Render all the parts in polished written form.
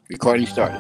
Recording started.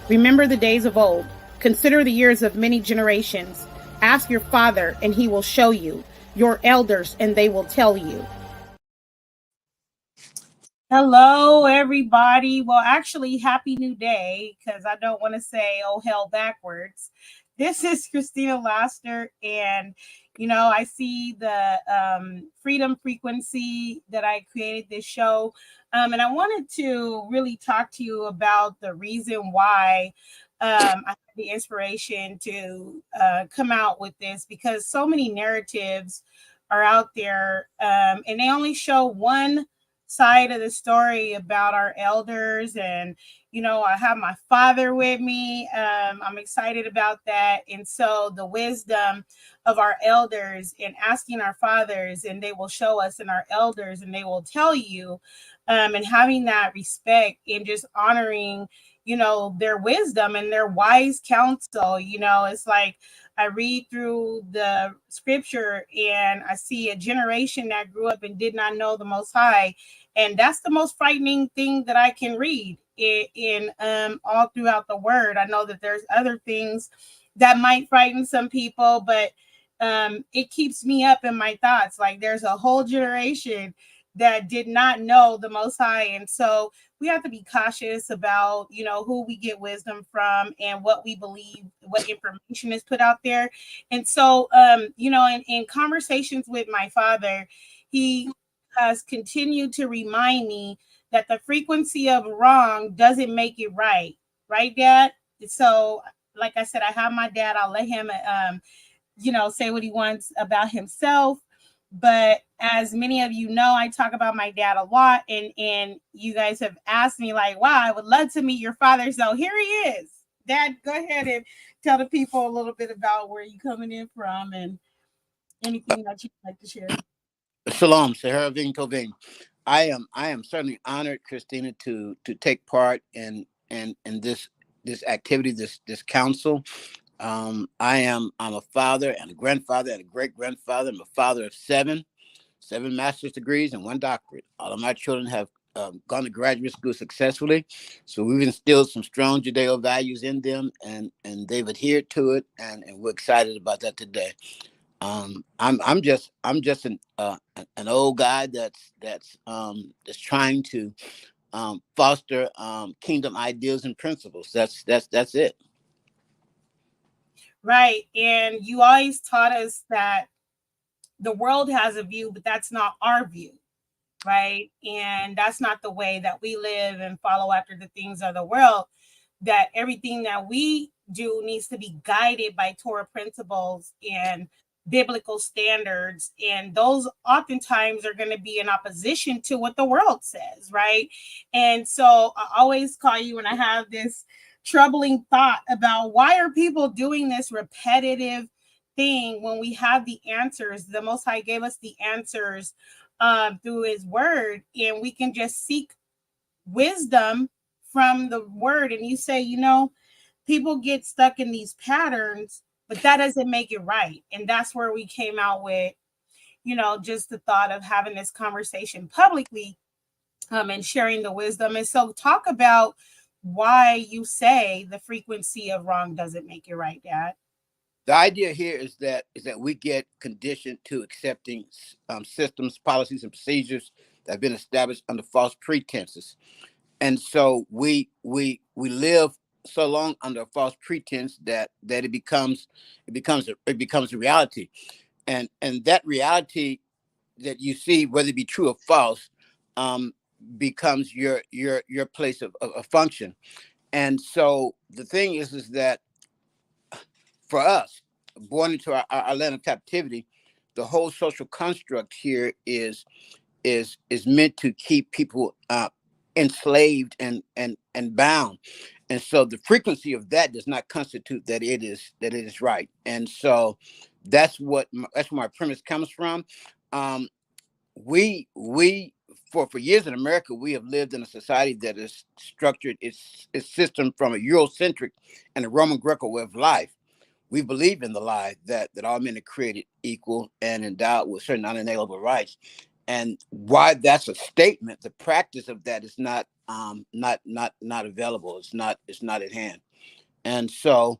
Remember the days of old. Consider the years of many generations. Ask your father, and he will show you. Your elders, and they will tell you. Hello, everybody. Well, actually, happy new day, because I don't want to say, oh, hell backwards. This is Christina Laster, and, I see the freedom frequency that I created this show. And I wanted to really talk to you about the reason why I had the inspiration to come out with this, because so many narratives are out there, and they only show one side of the story about our elders. And I have my father with me. I'm excited about that. And so the wisdom of our elders, and asking our fathers, and they will show us, and our elders, and they will tell you, and having that respect and just honoring their wisdom and their wise counsel. It's like I read through the scripture and I see a generation that grew up and did not know the Most High. And that's the most frightening thing that I can read in all throughout the word. I know that there's other things that might frighten some people, but it keeps me up in my thoughts. Like, there's a whole generation that did not know the Most High. And so we have to be cautious about, who we get wisdom from and what we believe, what information is put out there. And so, in conversations with my father, he has continued to remind me that the frequency of wrong doesn't make it right. Right, Dad? So, like I said, I have my dad. I'll let him, say what he wants about himself. But as many of you know, I talk about my dad a lot, and you guys have asked me, like, wow, I would love to meet your father. So here he is. Dad, go ahead and tell the people a little bit about where you're coming in from and anything that you'd like to share. Shalom, Sahara Vin Tovin. I am certainly honored, Christina, to take part in this activity, this council. I'm a father and a grandfather and a great grandfather. I'm a father of seven master's degrees and one doctorate. All of my children have gone to graduate school successfully, so we've instilled some strong Judeo values in them, and they've adhered to it, and we're excited about that today. I'm just an old guy that's trying to foster kingdom ideals and principles. That's it. Right. And you always taught us that the world has a view, but that's not our view. Right. And that's not the way that we live and follow after the things of the world. That everything that we do needs to be guided by Torah principles and biblical standards, and those oftentimes are going to be in opposition to what the world says, right? And so I always call you when I have this troubling thought about why are people doing this repetitive thing when we have the answers. The Most High gave us the answers through His Word, and we can just seek wisdom from the Word. And you say, people get stuck in these patterns, but that doesn't make it right. And that's where we came out with, just the thought of having this conversation publicly, and sharing the wisdom. And so talk about why you say the frequency of wrong doesn't make it right, Dad. The idea here is that we get conditioned to accepting systems, policies, and procedures that have been established under false pretenses, and so we live so long under a false pretense that it becomes a reality, and that reality that you see, whether it be true or false, becomes your place of function. And so the thing is that for us, born into our land of captivity, the whole social construct here is meant to keep people enslaved and bound. And so the frequency of that does not constitute that it is right. And so that's where my premise comes from. We for years in America, we have lived in a society that is structured its system from a Eurocentric and a Roman Greco way of life. We believe in the lie that all men are created equal and endowed with certain unalienable rights. And why that's a statement, the practice of that is not available. It's not at hand. And so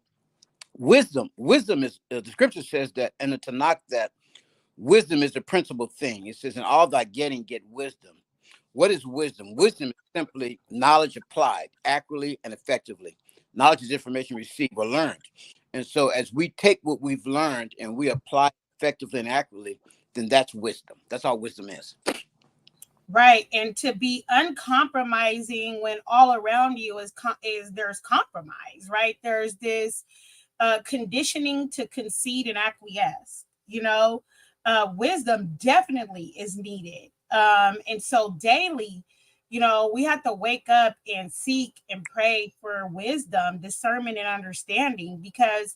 wisdom is, the scripture says that in the Tanakh, that wisdom is the principal thing. It says, in all thy getting, get wisdom. What is wisdom? Wisdom is simply knowledge applied accurately and effectively. Knowledge is information received or learned. And so as we take what we've learned and we apply effectively and accurately, then that's wisdom. That's all wisdom is. Right. And to be uncompromising when all around you is there's compromise, right? There's this conditioning to concede and acquiesce, wisdom definitely is needed. And so daily, we have to wake up and seek and pray for wisdom, discernment, and understanding, because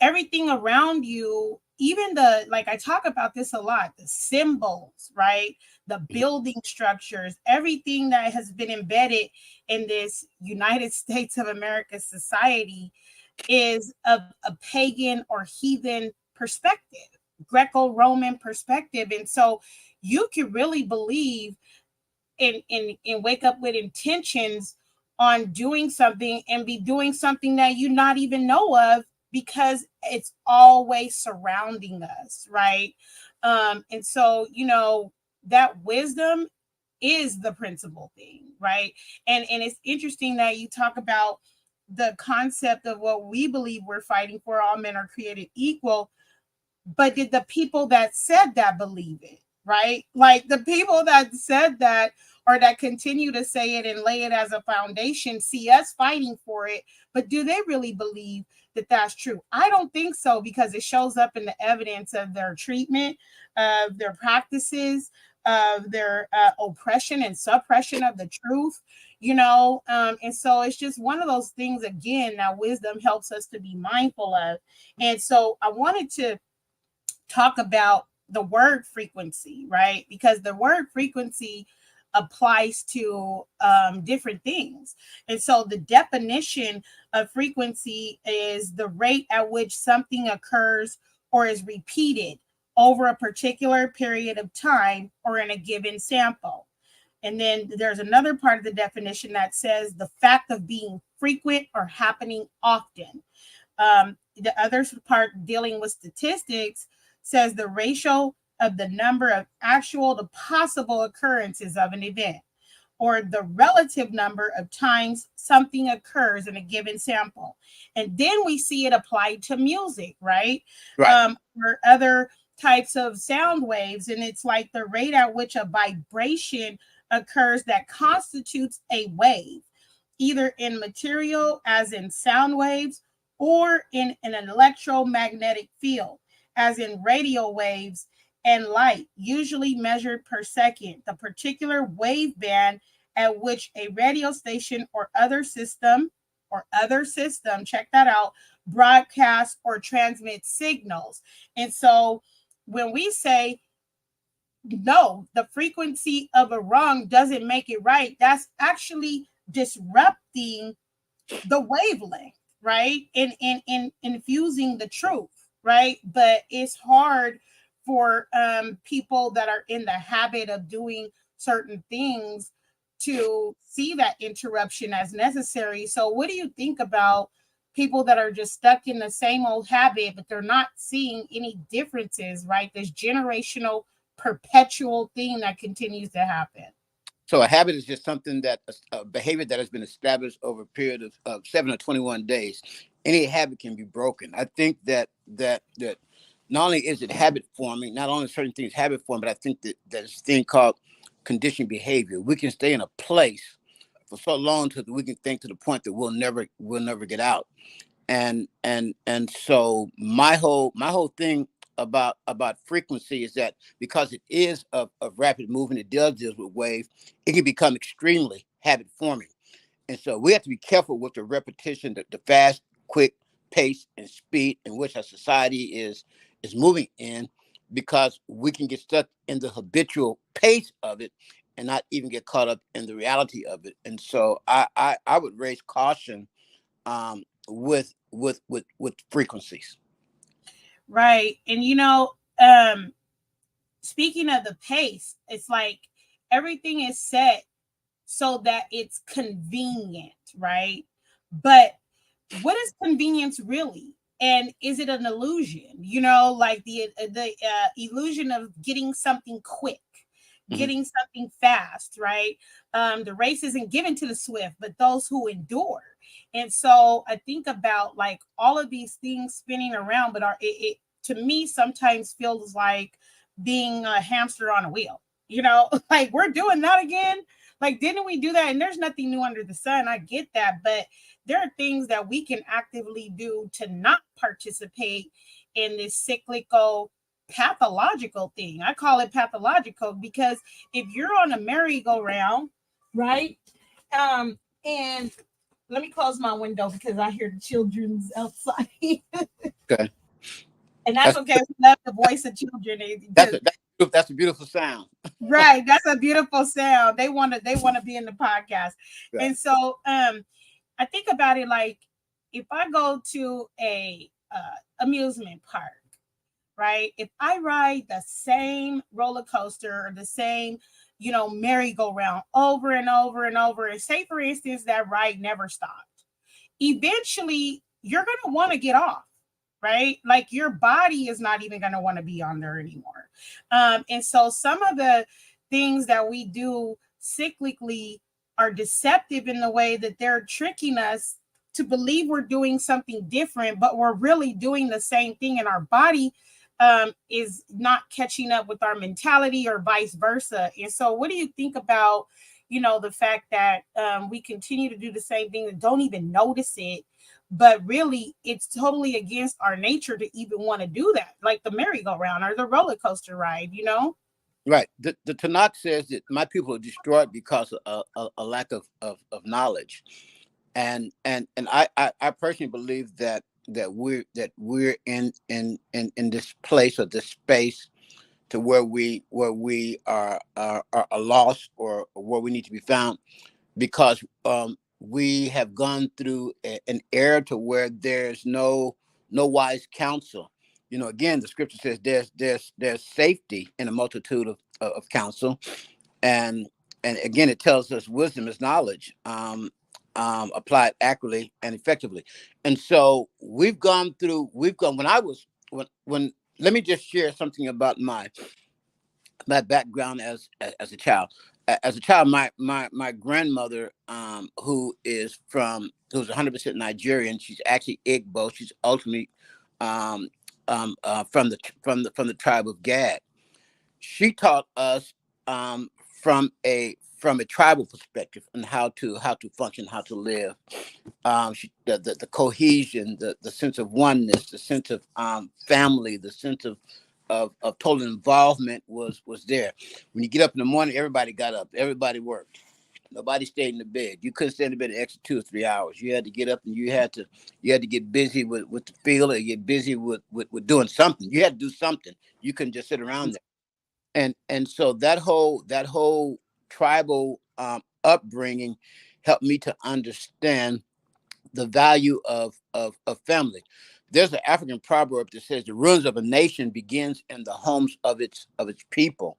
everything around you, even like I talk about this a lot, the symbols, right? The building structures, everything that has been embedded in this United States of America society is of a pagan or heathen perspective, Greco-Roman perspective. And so you can really believe and wake up with intentions on doing something and be doing something that you not even know of, because it's always surrounding us, right? And so, that wisdom is the principal thing, right? And it's interesting that you talk about the concept of what we believe we're fighting for, all men are created equal, but did the people that said that believe it, right? Like the people that said that, or that continue to say it and lay it as a foundation, see us fighting for it, but do they really believe that that's true? I don't think so, because it shows up in the evidence of their treatment, of their practices, of their oppression and suppression of the truth, and so it's just one of those things, again, that wisdom helps us to be mindful of. And so I wanted to talk about the word frequency, right? Because the word frequency applies to different things. And so the definition of frequency is the rate at which something occurs or is repeated over a particular period of time or in a given sample. And then there's another part of the definition that says the fact of being frequent or happening often. The other part, dealing with statistics, says the ratio of the number of actual to possible occurrences of an event, or the relative number of times something occurs in a given sample. And then we see it applied to music, right? Or other types of sound waves. And it's like the rate at which a vibration occurs that constitutes a wave, either in material, as in sound waves, or in an electromagnetic field. as in radio waves, and light, usually measured per second, the particular wave band at which a radio station or other system, check that out, broadcast or transmit signals. And so when we say no, the frequency of a wrong doesn't make it right, that's actually disrupting the wavelength, right? In infusing the truth, right? But it's hard for people that are in the habit of doing certain things to see that interruption as necessary. So what do you think about people that are just stuck in the same old habit, but they're not seeing any differences, right? This generational perpetual thing that continues to happen. So a habit is just something that a behavior that has been established over a period of 7 or 21 days. Any habit can be broken. I think that not only is it habit forming, not only certain things habit forming, but I think that there's a thing called conditioned behavior. We can stay in a place for so long till we can think to the point that we'll never get out. And so my whole thing about frequency is that because it is of rapid movement, it does deal with wave, it can become extremely habit forming. And so we have to be careful with the repetition, the fast, quick pace and speed in which our society is moving in, because we can get stuck in the habitual pace of it and not even get caught up in the reality of it. And so I would raise caution with frequencies. Right. And speaking of the pace, it's like everything is set so that it's convenient, right? But what is convenience really? And is it an illusion? Like the illusion of getting something quick, Mhm. getting something fast, right? The race isn't given to the swift, but those who endure. And so I think about like all of these things spinning around, but it to me sometimes feels like being a hamster on a wheel. Like we're doing that again. Like, didn't we do that? And there's nothing new under the sun. I get that, but there are things that we can actively do to not participate in this cyclical pathological thing. I call it pathological because if you're on a merry-go-round, right? And let me close my window because I hear the children's outside. Okay, And that's that's okay. We love the voice of children. that's a, that's a beautiful sound. Right, that's a beautiful sound. They want to be in the podcast. Right. And so I think about it like if I go to a amusement park, right? If I ride the same roller coaster or the same, merry-go-round over and over and over, and say, for instance, that ride never stopped, eventually you're going to want to get off, right? Like your body is not even going to want to be on there anymore. And so some of the things that we do cyclically are deceptive in the way that they're tricking us to believe we're doing something different, but we're really doing the same thing, and our body is not catching up with our mentality or vice versa. And so what do you think about, the fact that we continue to do the same thing and don't even notice it, but really it's totally against our nature to even want to do that, like the merry-go-round or the roller coaster ride? Right. The Tanakh says that my people are destroyed because of a lack of knowledge, and I personally believe that we're in this place or this space to where we are lost, or where we need to be found, because we have gone through an era to where there's no wise counsel. Again, the scripture says there's safety in a multitude of counsel, and again, it tells us wisdom is knowledge, applied accurately and effectively. And so we've gone when let me just share something about my background as a child. As a child, my grandmother, who's 100% Nigerian, she's actually Igbo. She's ultimately um, from the tribe of Gad. She taught us, from from a tribal perspective and how to function, how to live. The cohesion, the sense of oneness, the sense of family, the sense of total involvement was there. When you get up in the morning, everybody got up, everybody worked. Nobody stayed in the bed. You couldn't stay in the bed an extra 2 or 3 hours. You had to get up and you had to get busy with the field, or get busy with doing something. You had to do something. You couldn't just sit around there. And so that whole tribal upbringing helped me to understand the value of family. There's an African proverb that says the ruins of a nation begins in the homes of its people.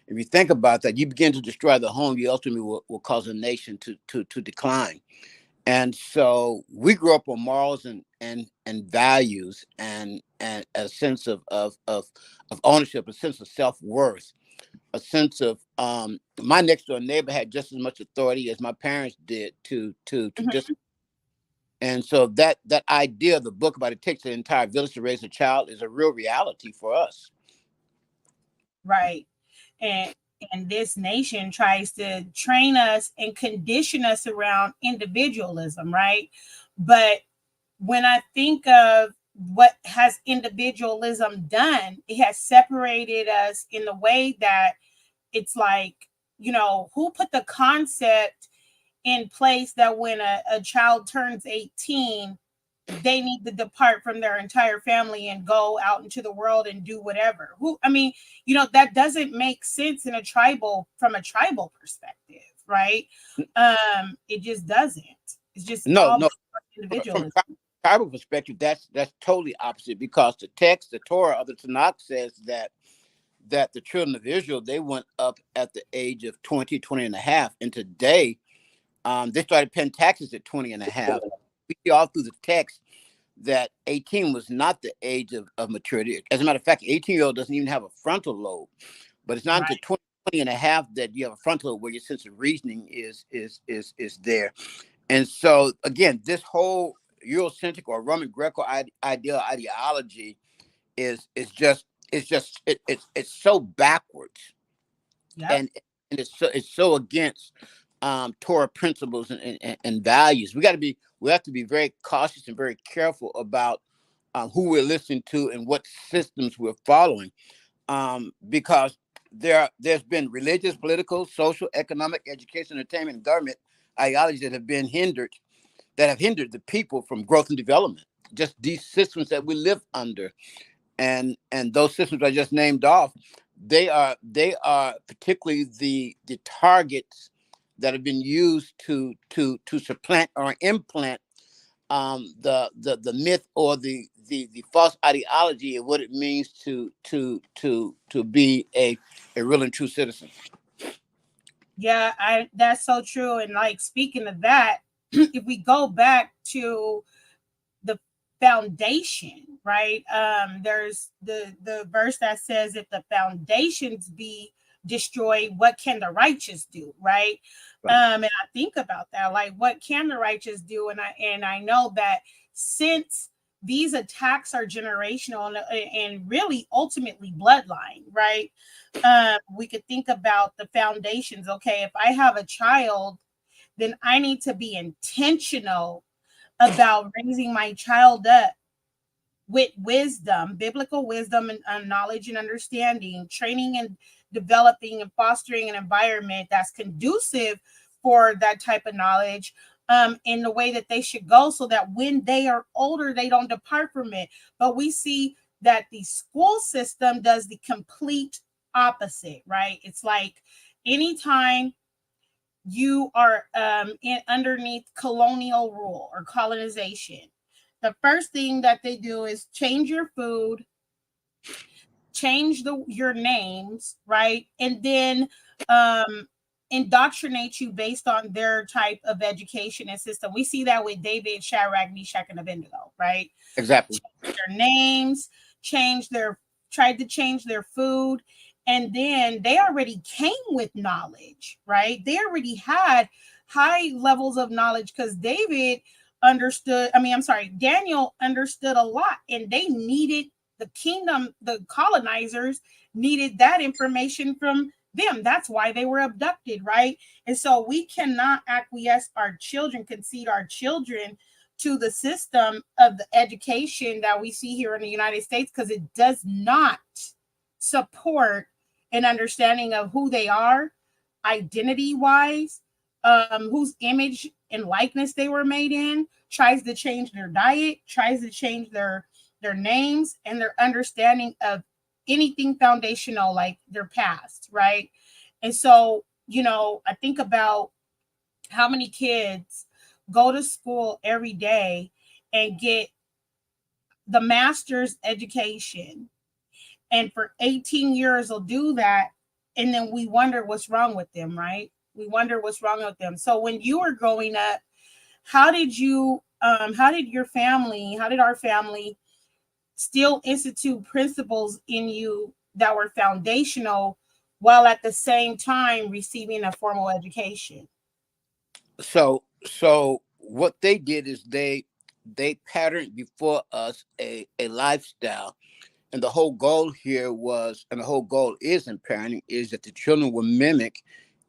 If you think about that, you begin to destroy the home, you ultimately will cause a nation to decline. And so we grew up on morals and values and a sense of ownership, a sense of self-worth, a sense of my next door neighbor had just as much authority as my parents did to discipline. And so that idea of the book about it takes an entire village to raise a child is a real reality for us. Right. And this nation tries to train us and condition us around individualism, right? But when I think of what has individualism done, it has separated us in the way that it's like, who put the concept in place that when a child turns 18, they need to depart from their entire family and go out into the world and do whatever. That doesn't make sense from a tribal perspective, right? It just doesn't. It's just no. Individualism. From tribal perspective, that's totally opposite, because the text, the Torah of the Tanakh, says that the children of Israel, they went up at the age of 20 and a half. And today, they started paying taxes at 20 and a half. We see all through the text that 18 was not the age of maturity. As a matter of fact, 18-year-old doesn't even have a frontal lobe. But it's not until 20 and a half that you have a frontal lobe where your sense of reasoning is there. And so, again, this whole Eurocentric or Roman Greco ideology is so backwards. Yep. And it's so against Torah principles and values. We have to be very cautious and very careful about who we're listening to and what systems we're following, because there's been religious, political, social, economic, education, entertainment, and government ideologies that have hindered the people from growth and development. Just these systems that we live under, and those systems I just named off, they are particularly the targets that have been used to supplant or implant the myth or the false ideology of what it means to be a real and true citizen. Yeah, that's so true. And like, speaking of that, if we go back to the foundation, right? There's the verse that says, if the foundations be destroyed, what can the righteous do, right? And I think about that, like, what can the righteous do? And I know that since these attacks are generational and really ultimately bloodline, right? We could think about the foundations. Okay, if I have a child, then I need to be intentional about raising my child up with wisdom, biblical wisdom, and knowledge and understanding, training and developing and fostering an environment that's conducive for that type of knowledge, in the way that they should go, so that when they are older, they don't depart from it. But we see that the school system does the complete opposite, right? It's like, anytime you are underneath colonial rule or colonization, the first thing that they do is change your food, change your names, right? And then indoctrinate you based on their type of education and system. We see that with David, Shadrach, Meshach, and Abednego, right? Exactly. Change their names, tried to change their food. And then they already came with knowledge, right? They already had high levels of knowledge, because Daniel understood a lot, and they needed the kingdom, the colonizers needed that information from them. That's why they were abducted, right? And so we cannot acquiesce our children, concede our children to the system of the education that we see here in the United States, because it does not support an understanding of who they are, identity wise, whose image and likeness they were made in, tries to change their diet, tries to change their names and their understanding of anything foundational like their past, right? And so, I think about how many kids go to school every day and get the master's education, and for 18 years they'll do that, and then we wonder what's wrong with them, right? We wonder what's wrong with them. So when you were growing up, how did your family, how did our family still institute principles in you that were foundational while at the same time receiving a formal education? So what they did is they patterned before us a lifestyle. And the whole goal here was, and the whole goal is in parenting, is that the children will mimic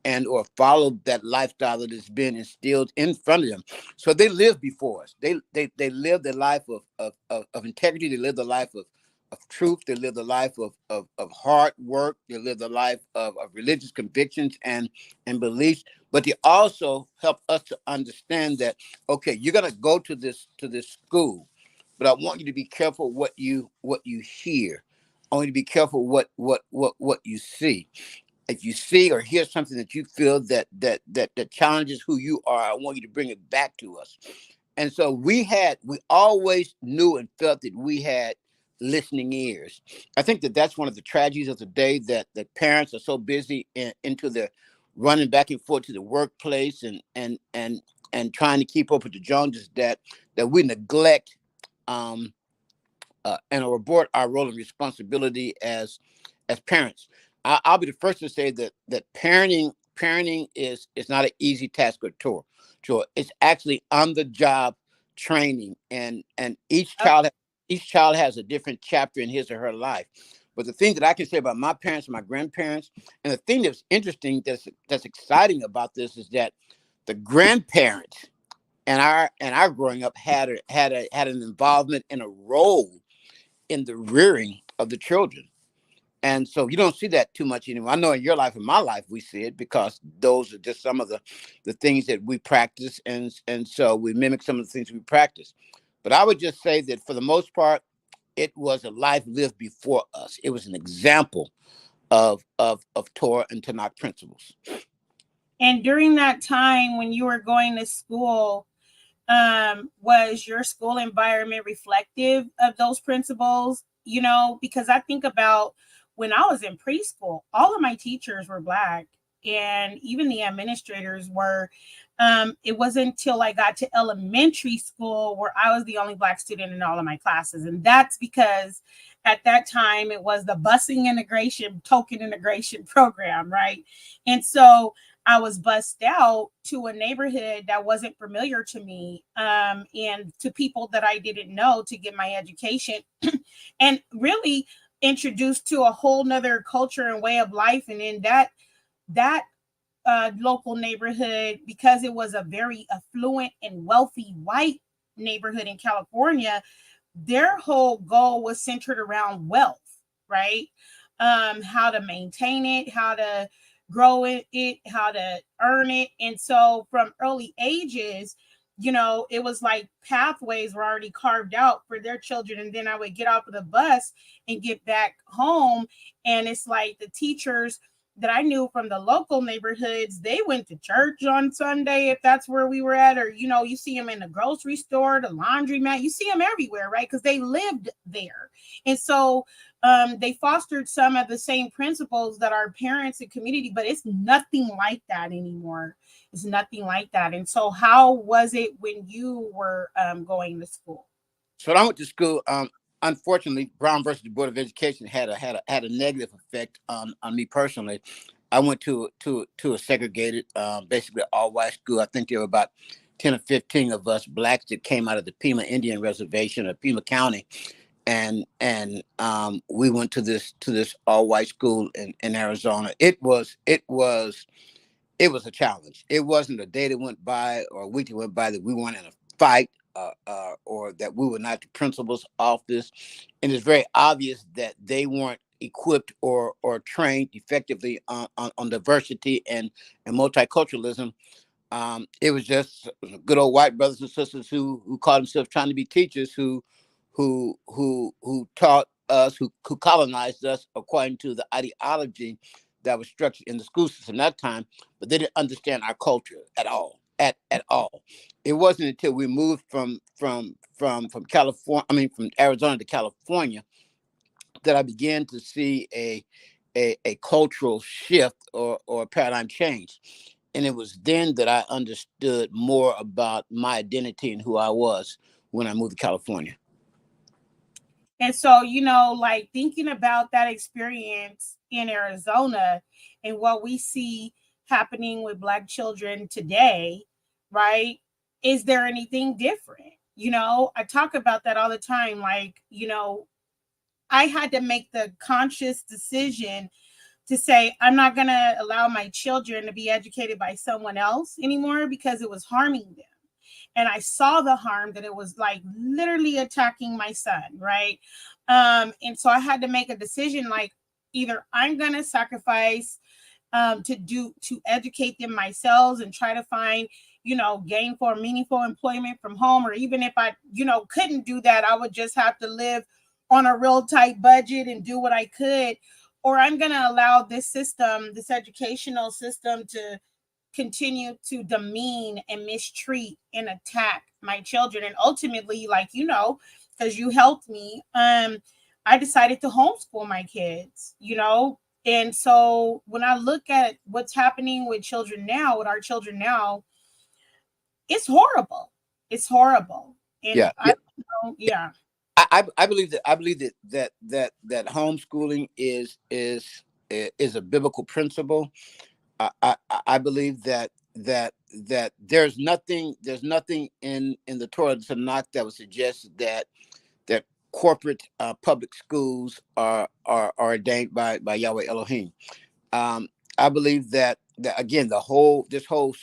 and or follow that lifestyle that has been instilled in front of them. So they live before us. They live the life of integrity. They live the life of truth. They live the life of hard work. They live the life of religious convictions and beliefs. But they also help us to understand that, okay, you're gonna go to this school, but I want you to be careful what you hear. I want you to be careful what you see. If you see or hear something that you feel that challenges who you are, I want you to bring it back to us. And so we always knew and felt that we had listening ears. I think that that's one of the tragedies of the day, that parents are so busy into the running back and forth to the workplace and trying to keep up with the Joneses, that we neglect um, and abort our role and responsibility as parents. I'll be the first to say that parenting is not an easy task or chore. It's actually on the job training, and each child has a different chapter in his or her life. But the thing that I can say about my parents and my grandparents, and the thing that's interesting, that's exciting about this, is that the grandparents and our growing up had an involvement and a role in the rearing of the children. And so you don't see that too much anymore. I know in your life and my life we see it, because those are just some of the things that we practice, and so we mimic some of the things we practice. But I would just say that for the most part, it was a life lived before us. It was an example of Torah and Tanakh principles. And during that time when you were going to school, was your school environment reflective of those principles? Because I think about when I was in preschool, all of my teachers were Black, and even the administrators were. It wasn't until I got to elementary school where I was the only Black student in all of my classes. And that's because at that time it was the busing integration, token integration program, right? And so I was bussed out to a neighborhood that wasn't familiar to me, and to people that I didn't know, to get my education and really introduced to a whole nother culture and way of life. And in that local neighborhood, because it was a very affluent and wealthy white neighborhood in California, their whole goal was centered around wealth, right? How to maintain it, how to grow it, how to earn it. And so from early ages, it was like pathways were already carved out for their children. And then I would get off of the bus and get back home. And it's like the teachers that I knew from the local neighborhoods, they went to church on Sunday, if that's where we were at, or, you see them in the grocery store, the laundromat, you see them everywhere, right? Because they lived there. And so they fostered some of the same principles that our parents and community, but it's nothing like that anymore. It's nothing like that. And so how was it when you were going to school? So when I went to school, unfortunately, Brown versus the Board of Education had a negative effect on me personally. I went to a segregated, basically all white school. I think there were about 10 or 15 of us Blacks that came out of the Pima Indian Reservation of Pima County, we went to this all white school in Arizona. It was a challenge. It wasn't a day that went by or a week that went by that we weren't in a fight, or that we were not the principal's office. And it's very obvious that they weren't equipped or trained effectively on diversity and multiculturalism. It was just good old white brothers and sisters who called themselves trying to be teachers, who taught us, who colonized us according to the ideology that was structured in the school system that time, but they didn't understand our culture at all. At all. It wasn't until we moved from California, I mean from Arizona to California, that I began to see a cultural shift or a paradigm change. And it was then that I understood more about my identity and who I was when I moved to California. And so, like thinking about that experience in Arizona and what we see happening with Black children today, right? Is there anything different? I talk about that all the time. Like, I had to make the conscious decision to say, I'm not going to allow my children to be educated by someone else anymore because it was harming them. And I saw the harm that it was like literally attacking my son, right? And so I had to make a decision, like either I'm going to sacrifice to educate them myself and try to find, gainful or meaningful employment from home, or even if I, couldn't do that, I would just have to live on a real tight budget and do what I could, or I'm going to allow this system, this educational system, to continue to demean and mistreat and attack my children. And ultimately, like, because you helped me, I decided to homeschool my kids, and so when I look at what's happening with children now, with our children now, it's horrible. It's horrible. And Yeah, yeah. yeah. I believe that homeschooling is a biblical principle. I believe that there's nothing in the Torah to knock that would suggest that corporate public schools are ordained by Yahweh Elohim. I believe that again, this whole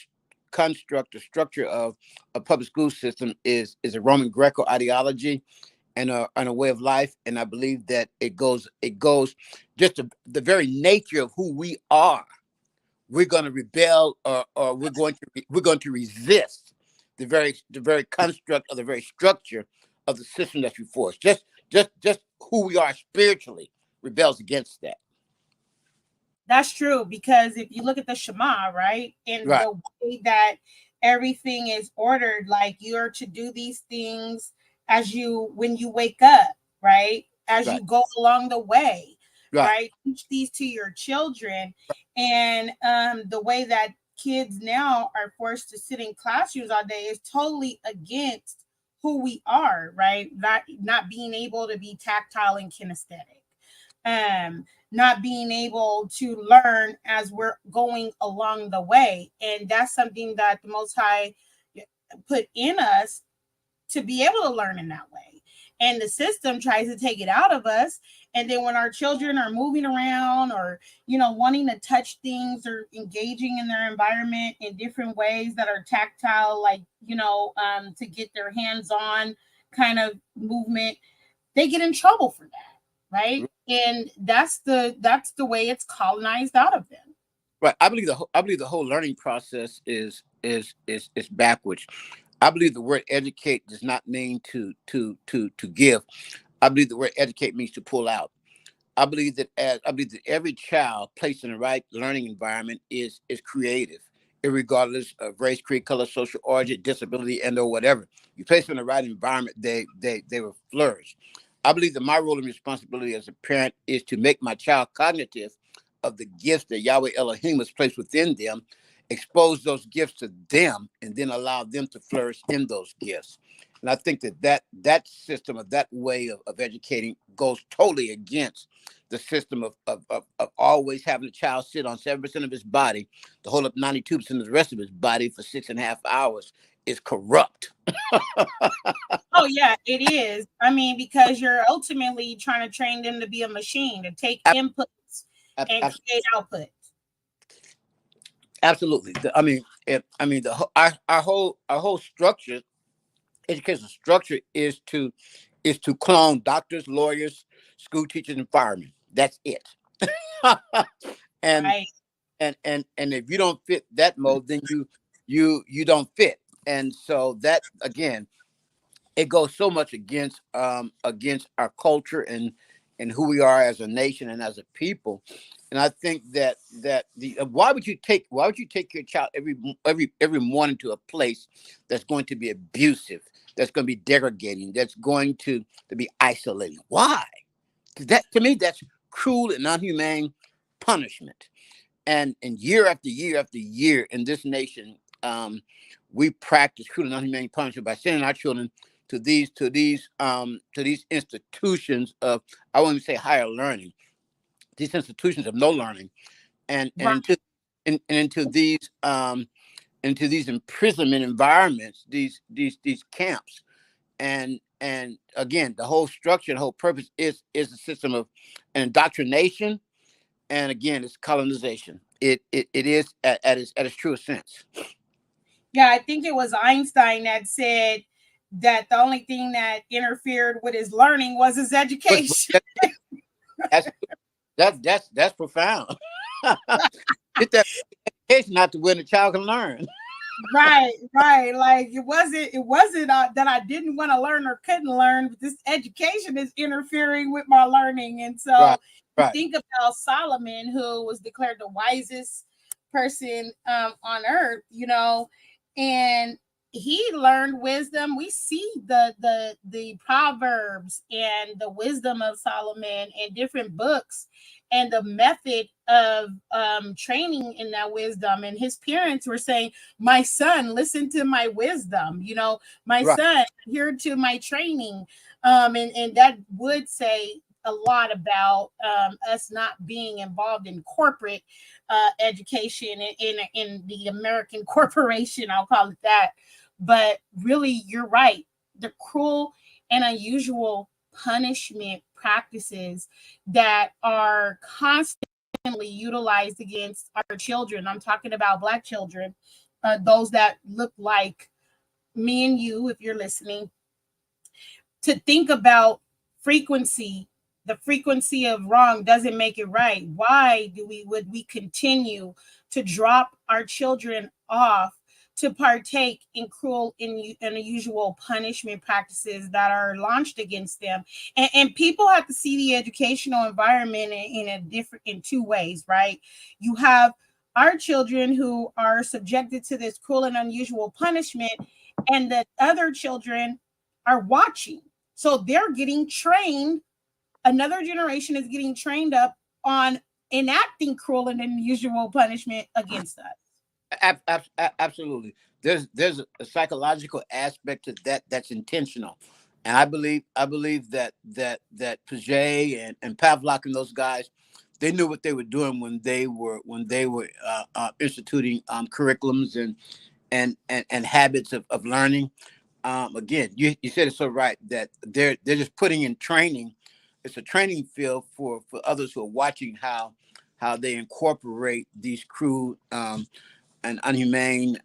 construct, the structure of a public school system is a Roman Greco ideology and a way of life. And I believe that it goes just the very nature of who we are. We're going to rebel, or we're going to resist the very construct of the very structure of the system that's before us. Just who we are spiritually rebels against that. That's true, because if you look at the Shema, right, and Right, the way that everything is ordered, like you're to do these things when you wake up, right, as right, you go along the way, right, right, teach these to your children. And the way that kids now are forced to sit in classrooms all day is totally against who we are, right? Not being able to be tactile and kinesthetic. Not being able to learn as we're going along the way. And that's something that the Most High put in us to be able to learn in that way. And the system tries to take it out of us. And then when our children are moving around, or, wanting to touch things or engaging in their environment in different ways that are tactile, like, to get their hands on kind of movement, they get in trouble for that, right? And that's the way it's colonized out of them. right. I believe the whole learning process is backwards. I believe the word educate does not mean to give. I believe the word educate means to pull out. I believe that every child placed in the right learning environment is creative, regardless of race, creed, color, social origin, disability, and/or whatever. You place them in the right environment, they will flourish. I believe that my role and responsibility as a parent is to make my child cognitive of the gifts that Yahweh Elohim has placed within them, expose those gifts to them, and then allow them to flourish in those gifts. And I think that system, of that way of educating, goes totally against the system of always having a child sit on 7% of his body, to hold up 92% of the rest of his body for 6.5 hours is corrupt. Oh yeah, it is. I mean, because you're ultimately trying to train them to be a machine, to take Ab- inputs and ab- create output. Absolutely. I mean, our whole structure, educational structure, is to clone doctors, lawyers, school teachers, and firemen. That's it. and Right. and if you don't fit that mold, then you don't fit. And so that, again, it goes so much against our culture and who we are as a nation and as a people. And I think that the why would you take your child every morning to a place that's going to be abusive, that's going to be degrading, that's going to be isolating? Why? 'Cause that, to me, that's cruel and unhumane punishment. And year after year after year in this nation, we practice cruel and inhumane punishment by sending our children to these institutions of, I wouldn't say higher learning, these institutions of no learning, and Right. and into these imprisonment environments, these camps. And again, the whole structure, the whole purpose is a system of indoctrination, and again, it's colonization. It is at its truest sense. Yeah, I think it was Einstein that said that the only thing that interfered with his learning was his But education. that's that's profound. Get that education out to where the child can learn. Right, right. Like it wasn't that I didn't want to learn or couldn't learn, but this education is interfering with my learning. And so Right, you right, think about Solomon, who was declared the wisest person on earth, and he learned wisdom. We see the proverbs and the wisdom of Solomon in different books, and the method of training in that wisdom. And his parents were saying, my son, listen to my wisdom, my right. son, adhere to my training. And that would say a lot about us not being involved in corporate education in the American corporation, I'll call it that. But really, you're right. The cruel and unusual punishment practices that are constantly utilized against our children. I'm talking about Black children, those that look like me and you, if you're listening, to think about frequency. The frequency of wrong doesn't make it right. Why would we continue to drop our children off to partake in cruel and unusual punishment practices that are launched against them? And people have to see the educational environment in two ways, right? You have our children who are subjected to this cruel and unusual punishment, and the other children are watching. So they're getting trained. Another generation is getting trained up on enacting cruel and unusual punishment against us. Absolutely. There's a psychological aspect to that that's intentional, and I believe that Piaget and Pavlok and those guys, they knew what they were doing when they were instituting curriculums and habits of learning. Again, you said it so right that they're just putting in training. It's a training field for others who are watching how they incorporate these crude and unhumane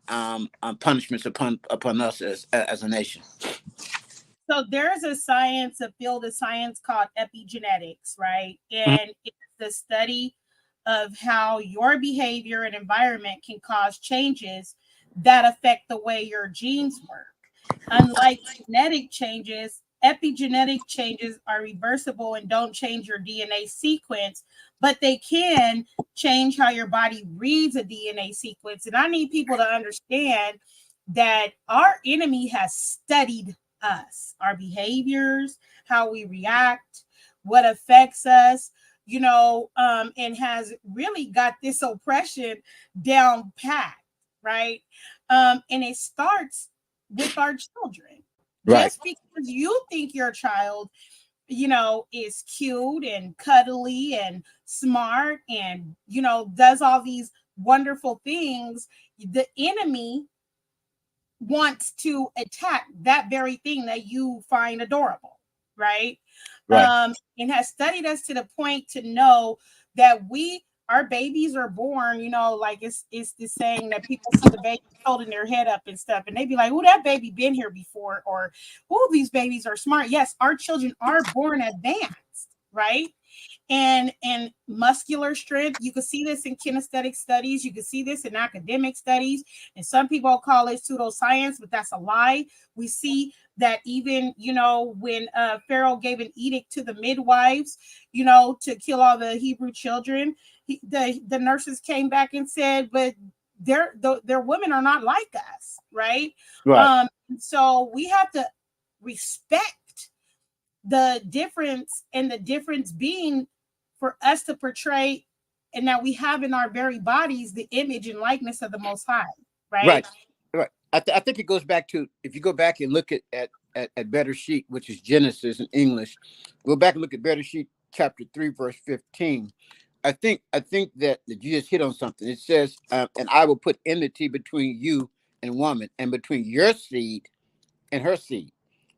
punishments upon us as a nation. So there's a field of science called epigenetics, right? Mhm. And it's the study of how your behavior and environment can cause changes that affect the way your genes work. Unlike genetic changes, epigenetic changes are reversible and don't change your DNA sequence, but they can change how your body reads a DNA sequence. And I need people to understand that our enemy has studied us, our behaviors, how we react, what affects us, and has really got this oppression down pat, right? And it starts with our children. Right. Just because you think your child, is cute and cuddly and smart and, does all these wonderful things, the enemy wants to attack that very thing that you find adorable, right? Right. And has studied us to the point to know that our babies are born, like it's the saying that people see the baby holding their head up and stuff, and they be like, "Oh, that baby been here before," or "Oh, these babies are smart." Yes, our children are born advanced, right? And muscular strength. You can see this in kinesthetic studies. You can see this in academic studies. And some people call it pseudoscience, but that's a lie. We see that even, when Pharaoh gave an edict to the midwives, to kill all the Hebrew children, the nurses came back and said, but their women are not like us, right? Right. So we have to respect the difference, and the difference being for us to portray, and that we have in our very bodies the image and likeness of the Most High, right? Right. Right. I think it goes back to, if you go back and look at Bereshit, which is Genesis in English, go back and look at Bereshit chapter 3, verse 15. I think that you just hit on something. It says, and I will put enmity between you and woman, and between your seed and her seed.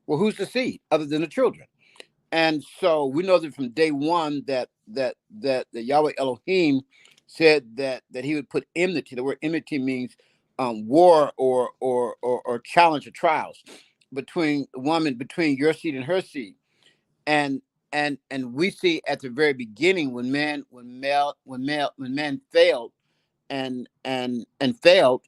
Well, who's the seed other than the children? And so we know that from day one that Yahweh Elohim said that he would put enmity. The word enmity means war or challenge or trials between woman, between your seed and her seed. And we see at the very beginning when man failed and failed,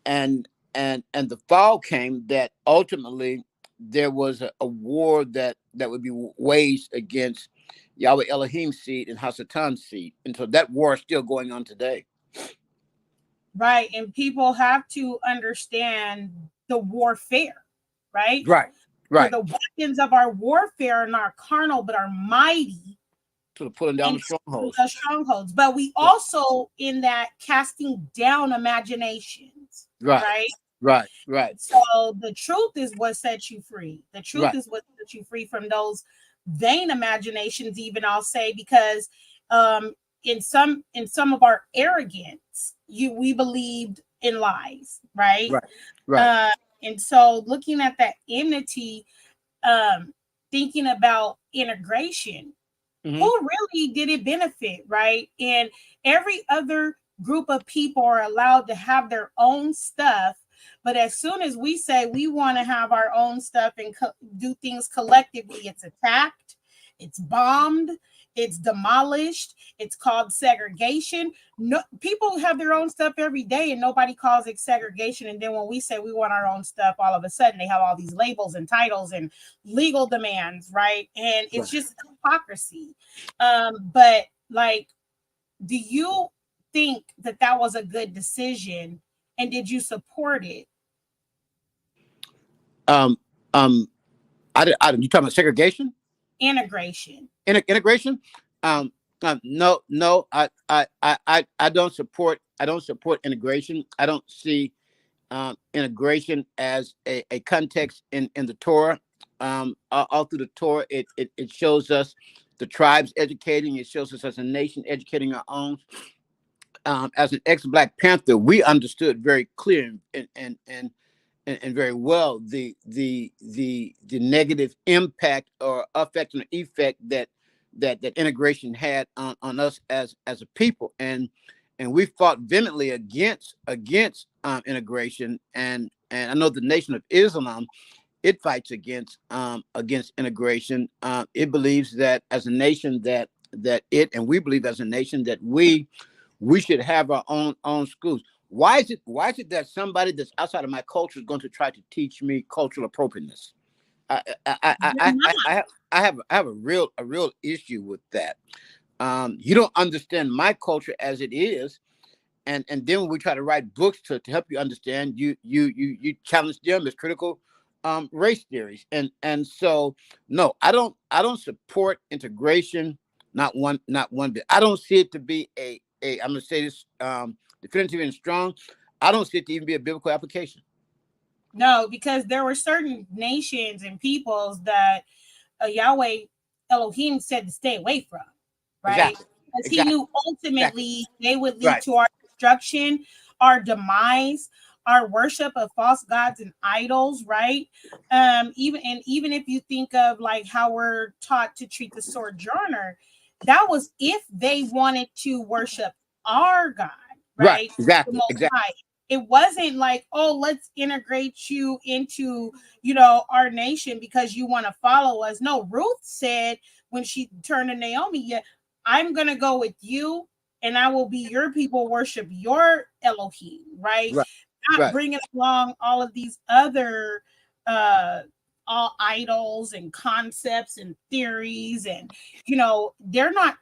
and the fall came, that ultimately there was a war that would be waged against Yahweh Elohim's seed and Hasatan's seed, and so that war is still going on today. Right. And people have to understand the warfare, right? Right. For Right. the weapons of our warfare are not carnal, but are mighty So pulling down and the strongholds. the strongholds. But we also, in that, casting down imaginations, Right. right? Right. Right. So the truth is what sets you free. The truth Right. is what sets you free from those vain imaginations, even, I'll say, because in some of our arrogance, we believed in lies, right? Right. Right. And so looking at that enmity, thinking about integration, Mm-hmm. who really did it benefit, right? And every other group of people are allowed to have their own stuff. But as soon as we say we want to have our own stuff and do things collectively, it's attacked, it's bombed, it's demolished, it's called segregation. No, people have their own stuff every day and nobody calls it segregation. And then when we say we want our own stuff, all of a sudden they have all these labels and titles and legal demands, right? And it's just hypocrisy. But like, do you think that was a good decision, and did you support it? Um. You talking about segregation? Integration. Integration? No. I don't support. I don't support integration. I don't see integration as a context in the Torah. All through the Torah, it shows us the tribes educating. It shows us as a nation educating our own. As an ex-Black Panther, we understood very clear and very well the negative impact or effect and effect that integration had on us as a people, and we fought vehemently against integration, and I know the Nation of Islam, it fights against integration. It believes that as a nation and we believe as a nation that we should have our own schools. Why is it that somebody that's outside of my culture is going to try to teach me cultural appropriateness? I have a real issue with that. You don't understand my culture as it is, and then when we try to write books to help you understand, you challenge them as critical race theories, and so no, I don't support integration, not one bit. I don't see it to be a I'm gonna say this definitive and strong. I don't see it to even be a biblical application. No, because there were certain nations and peoples that Yahweh Elohim said to stay away from, right? Exactly. Because he Exactly. knew ultimately Exactly. they would lead Right. to our destruction, our demise. our worship of false gods and idols, right? Even if you think of like how we're taught to treat the sojourner, that was if they wanted to worship our God, Right. right? The Exactly. Most Exactly. High. It wasn't like, oh, let's integrate you into, our nation because you want to follow us. No, Ruth said when she turned to Naomi, yeah, I'm gonna go with you, and I will be your people, worship your Elohim, right? Right. Not Right. bringing along all of these other uh all idols and concepts and theories, and they're not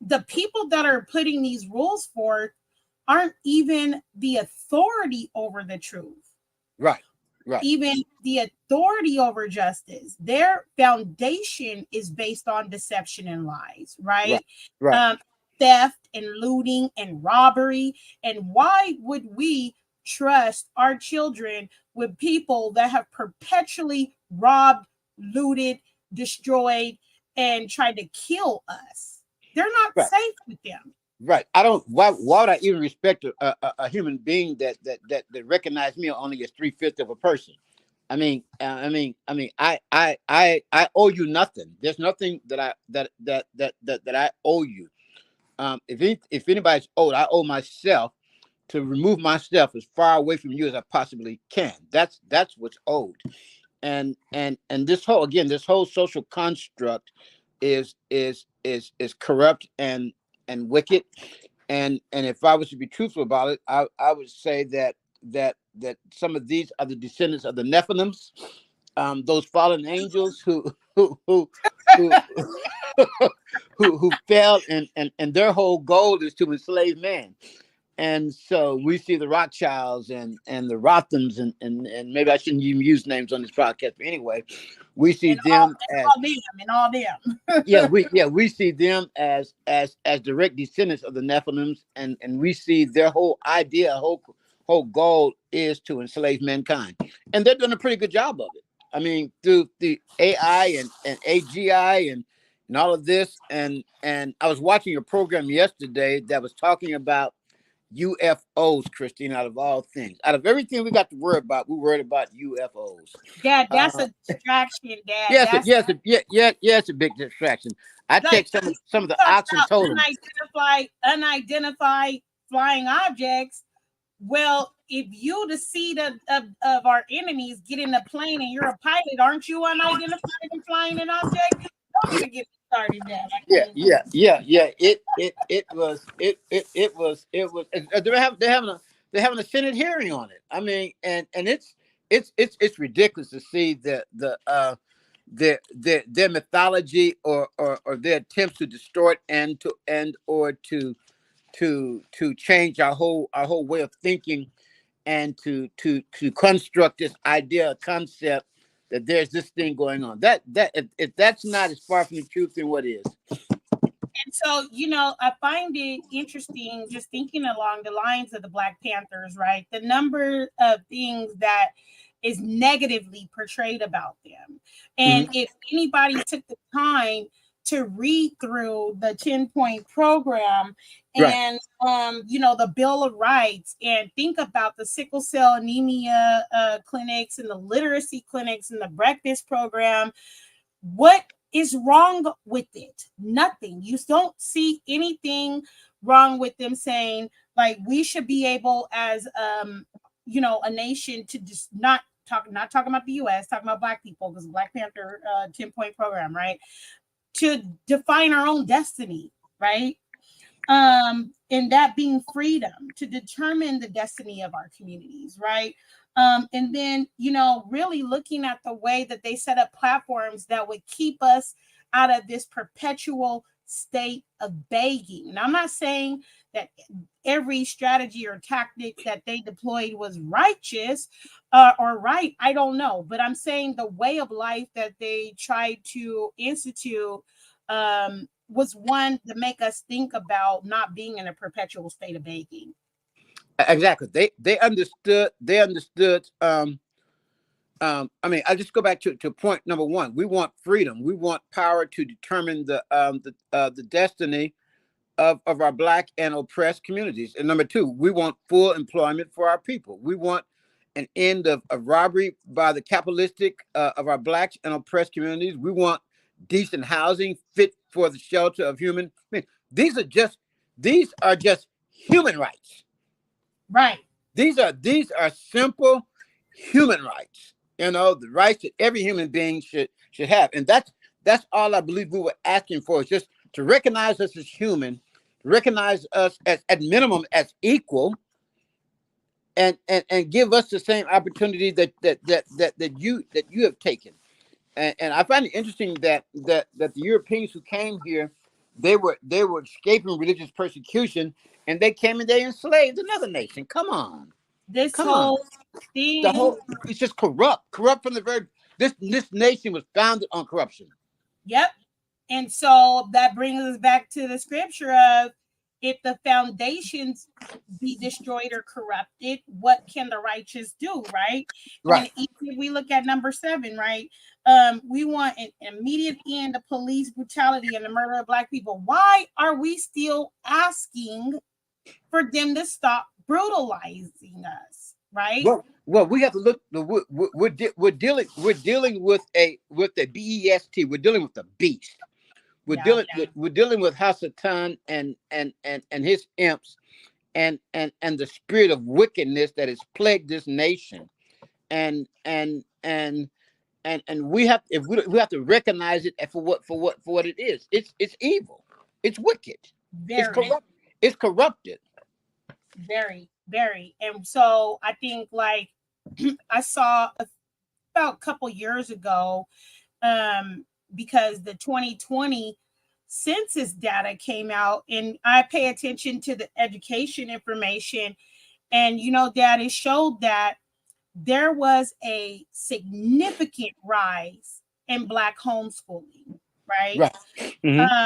the people that are putting these rules forth aren't even the authority over the truth, Right. Right. even the authority over justice. Their foundation is based on deception and lies, Right. right? Right. Um, Theft and looting and robbery. And why would we trust our children with people that have perpetually robbed, looted, destroyed, and tried to kill us? They're not Right. safe with them. Right. I don't. Why would I even respect a human being that recognized me only as 3/5 of a person? I owe you nothing. There's nothing that I owe you. If anybody's owed, I owe myself to remove myself as far away from you as I possibly can. That's what's owed. And this whole social construct is corrupt and wicked. And if I was to be truthful about it, I would say that some of these are the descendants of the Nephilims, those fallen angels who who fell, and their whole goal is to enslave man. And so we see the Rothschilds and the Rothams, and maybe I shouldn't even use names on this podcast, but anyway, we see And all, them and as all them, and all yeah, them. we see them as direct descendants of the Nephilims, and we see their whole idea, whole goal is to enslave mankind, and they're doing a pretty good job of it. I mean, through the AI and AGI and all of this, and I was watching a program yesterday that was talking about UFOs, Christine. Out of all things, out of everything we got to worry about, we worried about UFOs. Dad, that's Uh, a distraction, Dad. Yes, That's it's a big distraction. I like take some of the talk oxen about totems. unidentified flying objects. Well, if you the seed of our enemies get in a plane and you're a pilot, aren't you unidentified and flying an object? Don't Yeah, even get started, Dad. I yeah, can't even. yeah, yeah, yeah. It was. They're having a Senate hearing on it. I mean, and it's ridiculous to see their mythology or their attempts to distort and or to change our whole way of thinking, and to construct this idea concept that there's this thing going on. That if that's not as far from the truth, then what is? And so, I find it interesting just thinking along the lines of the Black Panthers, right? The number of things that is negatively portrayed about them. And Mhm. if anybody took the time to read through the 10-point program Right. and the Bill of Rights, and think about the sickle cell anemia clinics and the literacy clinics and the breakfast program, what is wrong with it? Nothing. You don't see anything wrong with them saying like we should be able as a nation to just not talking about the US, talking about Black people, because Black Panther 10-point program, right? To define our own destiny, right? And that being freedom to determine the destiny of our communities, right? And then really looking at the way that they set up platforms that would keep us out of this perpetual state of begging. And I'm not saying that every strategy or tactic that they deployed was righteous or right. I don't know, but I'm saying the way of life that they tried to institute was one to make us think about not being in a perpetual state of begging. Exactly. They understood. They understood. I mean, I just go back to point number one. We want freedom. We want power to determine the destiny of our Black and oppressed communities. And number two, we want full employment for our people. We want an end of robbery by the capitalistic of our Blacks and oppressed communities. We want decent housing fit for the shelter of human. I mean, these are just human rights. Right. These are simple human rights. You know, the rights that every human being should have, and that's all I believe we were asking for, is just to recognize us as human, recognize us as at minimum as equal, and give us the same opportunity that you have taken. And I find it interesting that the Europeans who came here, they were escaping religious persecution, and they came and they enslaved another nation. Come on, This come on. whole The thing. whole It's just corrupt from the very. This nation was founded on corruption. Yep. And so that brings us back to the scripture of, if the foundations be destroyed or corrupted, what can the righteous do, right? And then Right. if we look at number 7, right? We want an immediate end of police brutality and the murder of Black people. Why are we still asking for them to stop brutalizing us, right? Well, we have to look. We're dealing with a BEST. We're dealing with the beast. Yeah. We're dealing with Hasatan and his imps, and the spirit of wickedness that has plagued this nation. And we have, if we have to recognize it for what it is. It's evil. It's wicked. It's Very, corrupt. It's corrupted. very, very. And so I think, like, I saw about a couple years ago, because the 2020 census data came out, and I pay attention to the education information, and Dad, it showed that there was a significant rise in Black homeschooling, right? Right. Hmm. Um,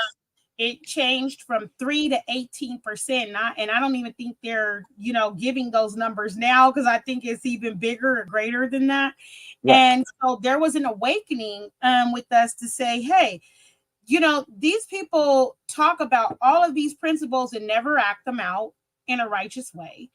it changed from 3 to 18%. And I don't even think they're, giving those numbers now, because I think it's even bigger or greater than that. Right. And so there was an awakening with us to say, hey, these people talk about all of these principles and never act them out in a righteous way.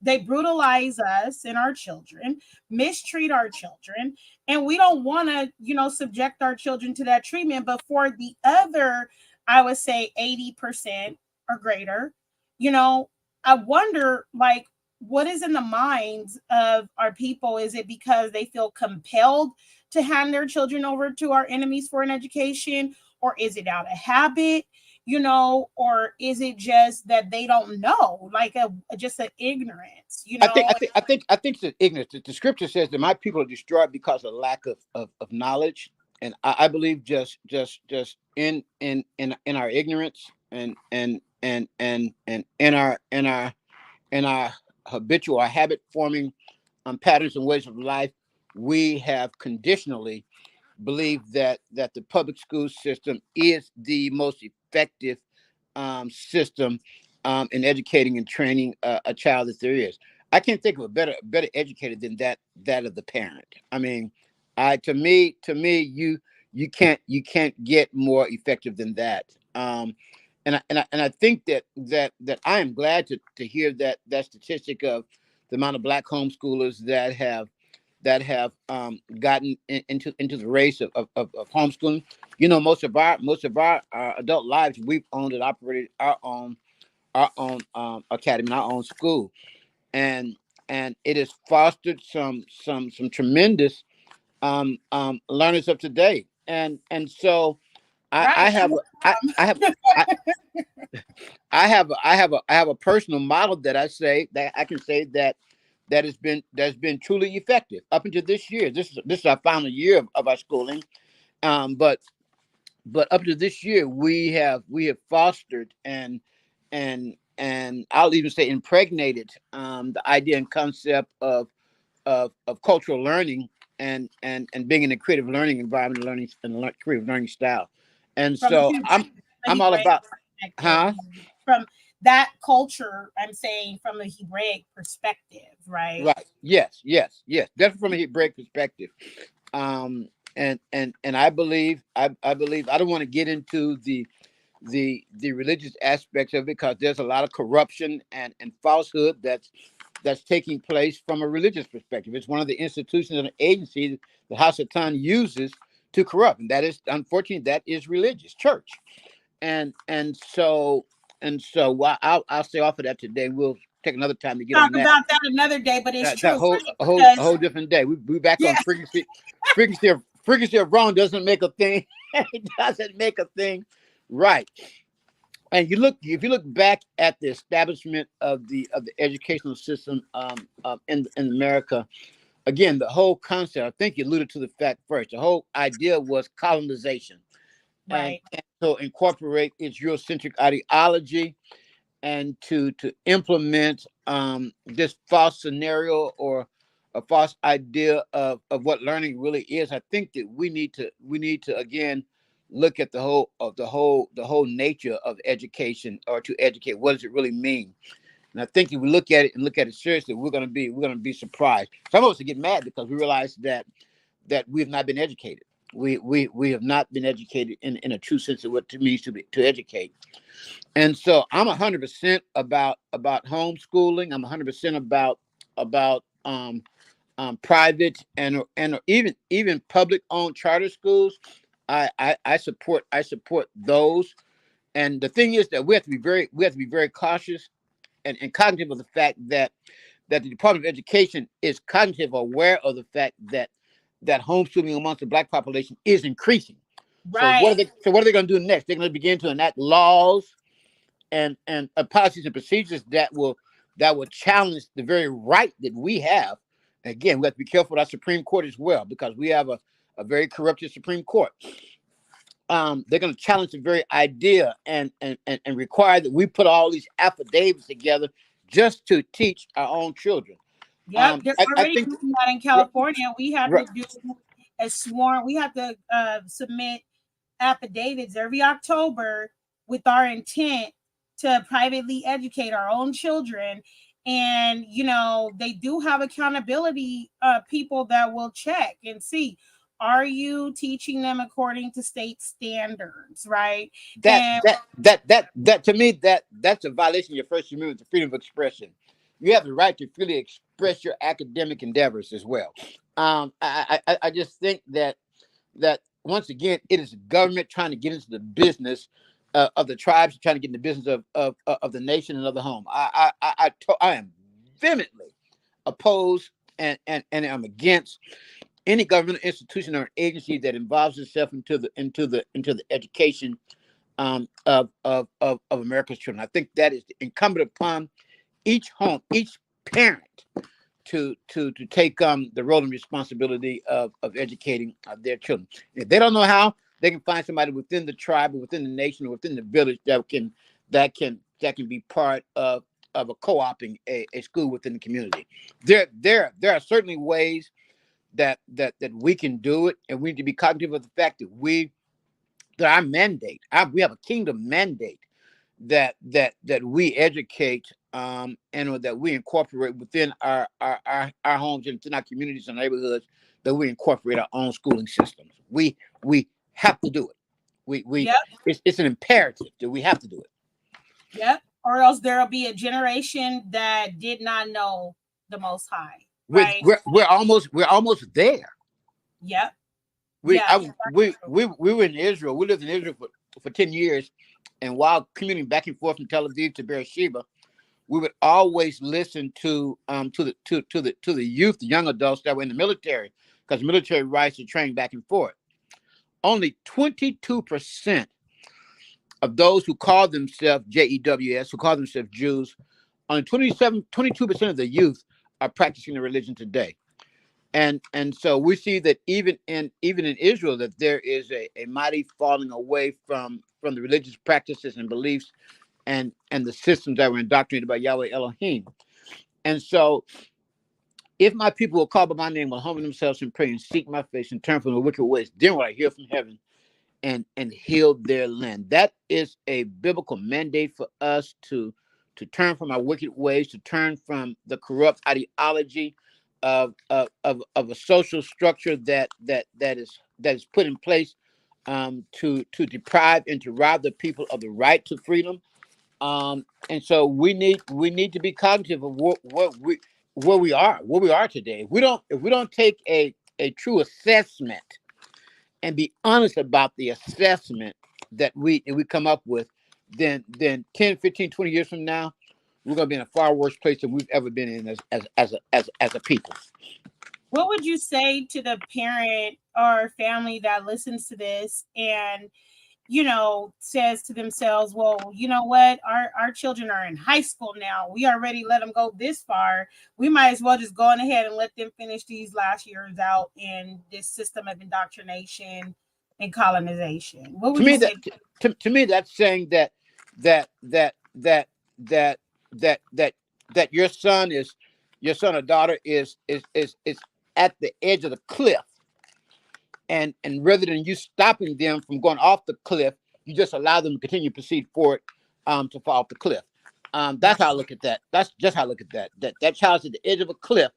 They brutalize us and our children, mistreat our children, and we don't want to, subject our children to that treatment. But for the other, I would say 80% or greater, I wonder, like, what is in the minds of our people? Is it because they feel compelled to hand their children over to our enemies for an education? Or is it out of habit, or is it just that they don't know, like just an ignorance, I think it's ignorance. The scripture says that my people are destroyed because of lack of knowledge, and I believe just in our ignorance, and in our habitual, our habit forming patterns and ways of life, we have conditionally believe that the public school system is the most effective system in educating and training a child that there is. I can't think of a better educator than that of the parent. I mean, you can't get more effective than that. And I think that I am glad to hear that statistic of the amount of Black homeschoolers that have gotten into the race of homeschooling. Most of our adult lives, we've owned and operated our own academy, our own school, and it has fostered some tremendous learners of today. And so I, right? I have I, I have a personal model that I can say that's been truly effective up until this year. This is our final year of our schooling, but up to this year we have fostered and I'll even say impregnated the idea and concept of cultural learning and being in a creative learning environment, creative learning style. And From a so I'm all Hebraic about, perspective, huh? from that culture, I'm saying from a Hebraic perspective, right? Right. Yes. Definitely from a Hebraic perspective. And I believe I don't want to get into the religious aspects of it, because there's a lot of corruption and falsehood that's taking place from a religious perspective. It's one of the institutions and agencies the Hasatan uses to corrupt, and that is, unfortunately, that is religious church. And so well, I'll stay off of that today. We'll take another time to get Talk on that. about that another day, but it's That true, whole right? a whole a Because whole different day. We back yeah, on frequency of wrong doesn't make a thing. It doesn't make a thing right. And if you look back at the establishment of the educational system in America, again, the whole concept, I think you alluded to the fact first. The whole idea was colonization, and, right, and so incorporate its Eurocentric ideology, and to implement this false scenario or a false idea of what learning really is. I think that we need to again look at the whole nature of education, or to educate. What does it really mean? And I think if we look at it and look at it seriously, we're gonna be surprised. Some of us get mad because we realize that we have not been educated. We have not been educated in a true sense of what it means to educate. And so I'm 100% about homeschooling. I'm 100% about private and even public owned charter schools. I support those. And the thing is that we have to be very cautious and cognitive of the fact that the Department of Education is cognitive aware of the fact that homeschooling amongst the Black population is increasing. So what are right. they going to do next? They're going to begin to enact laws and policies and procedures that will challenge the very right that we have. Again, we have to be careful with our Supreme Court as well, because we have a very corrupted Supreme Court. They're going to challenge the very idea and require that we put all these affidavits together just to teach our own children. Yep, they're I already think doing that in California. We have right, to do we have to submit affidavits every October with our intent to privately educate our own children. And, they do have accountability people that will check and see, are you teaching them according to state standards, right? that And that to me, that's a violation of your First Amendment, the freedom of expression. You have the right to freely express your academic endeavors as well. I just think that once again, it is the government trying to get into the business of the tribes, trying to get in the business of the nation and of the home. I am vehemently opposed, and I'm against any governmental institution or agency that involves itself into the education of America's children. I think that is incumbent upon each home, each parent, to take the role and responsibility of educating their children. If they don't know how, they can find somebody within the tribe or within the nation or within the village that can be part of a co-opting a school within the community. There are certainly ways that we can do it, and we need to be cognitive of the fact that our mandate, we have a kingdom mandate that we educate, and that we incorporate within our homes and within our communities and neighborhoods, that we incorporate our own schooling systems. We have to do it. We yep, it's an imperative that we have to do it. yep, or else there'll be a generation that did not know the Most High, With right? we're almost there. Yep, We yeah, I, we were in Israel. We lived in Israel for 10 years, and while commuting back and forth from Tel Aviv to Beersheba, we would always listen to the youth, the young adults that were in the military, because military rights to train back and forth. Only 22% of those who call themselves JEWS, who call themselves Jews, only 22% of the youth are practicing the religion today. And so we see that even in Israel, that there is a mighty falling away from the religious practices and beliefs and the systems that were indoctrinated by Yahweh Elohim. And so, if my people will call by my name, will humble themselves and pray and seek my face and turn from the wicked ways, then will I hear from heaven and heal their land. That is a biblical mandate for us to turn from our wicked ways, to turn from the corrupt ideology of a social structure that is put in place to deprive and to rob the people of the right to freedom. And so we need to be cognitive of where we are today. If we don't take a true assessment and be honest about the assessment that we come up with, then 10, 15, 20 years from now, we're going to be in a far worse place than we've ever been in as a people. What would you say to the parent or family that listens to this and, says to themselves, well, you know what, our children are in high school now. We already let them go this far. We might as well just go on ahead and let them finish these last years out in this system of indoctrination and colonization. What To would you me, say? to me, that's saying that that that that that your son or daughter is at the edge of the cliff, and rather than you stopping them from going off the cliff, you just allow them to continue to proceed forward, to fall off the cliff. Right, That's how I look at that. That's just how I look at that. That child's at the edge of a cliff,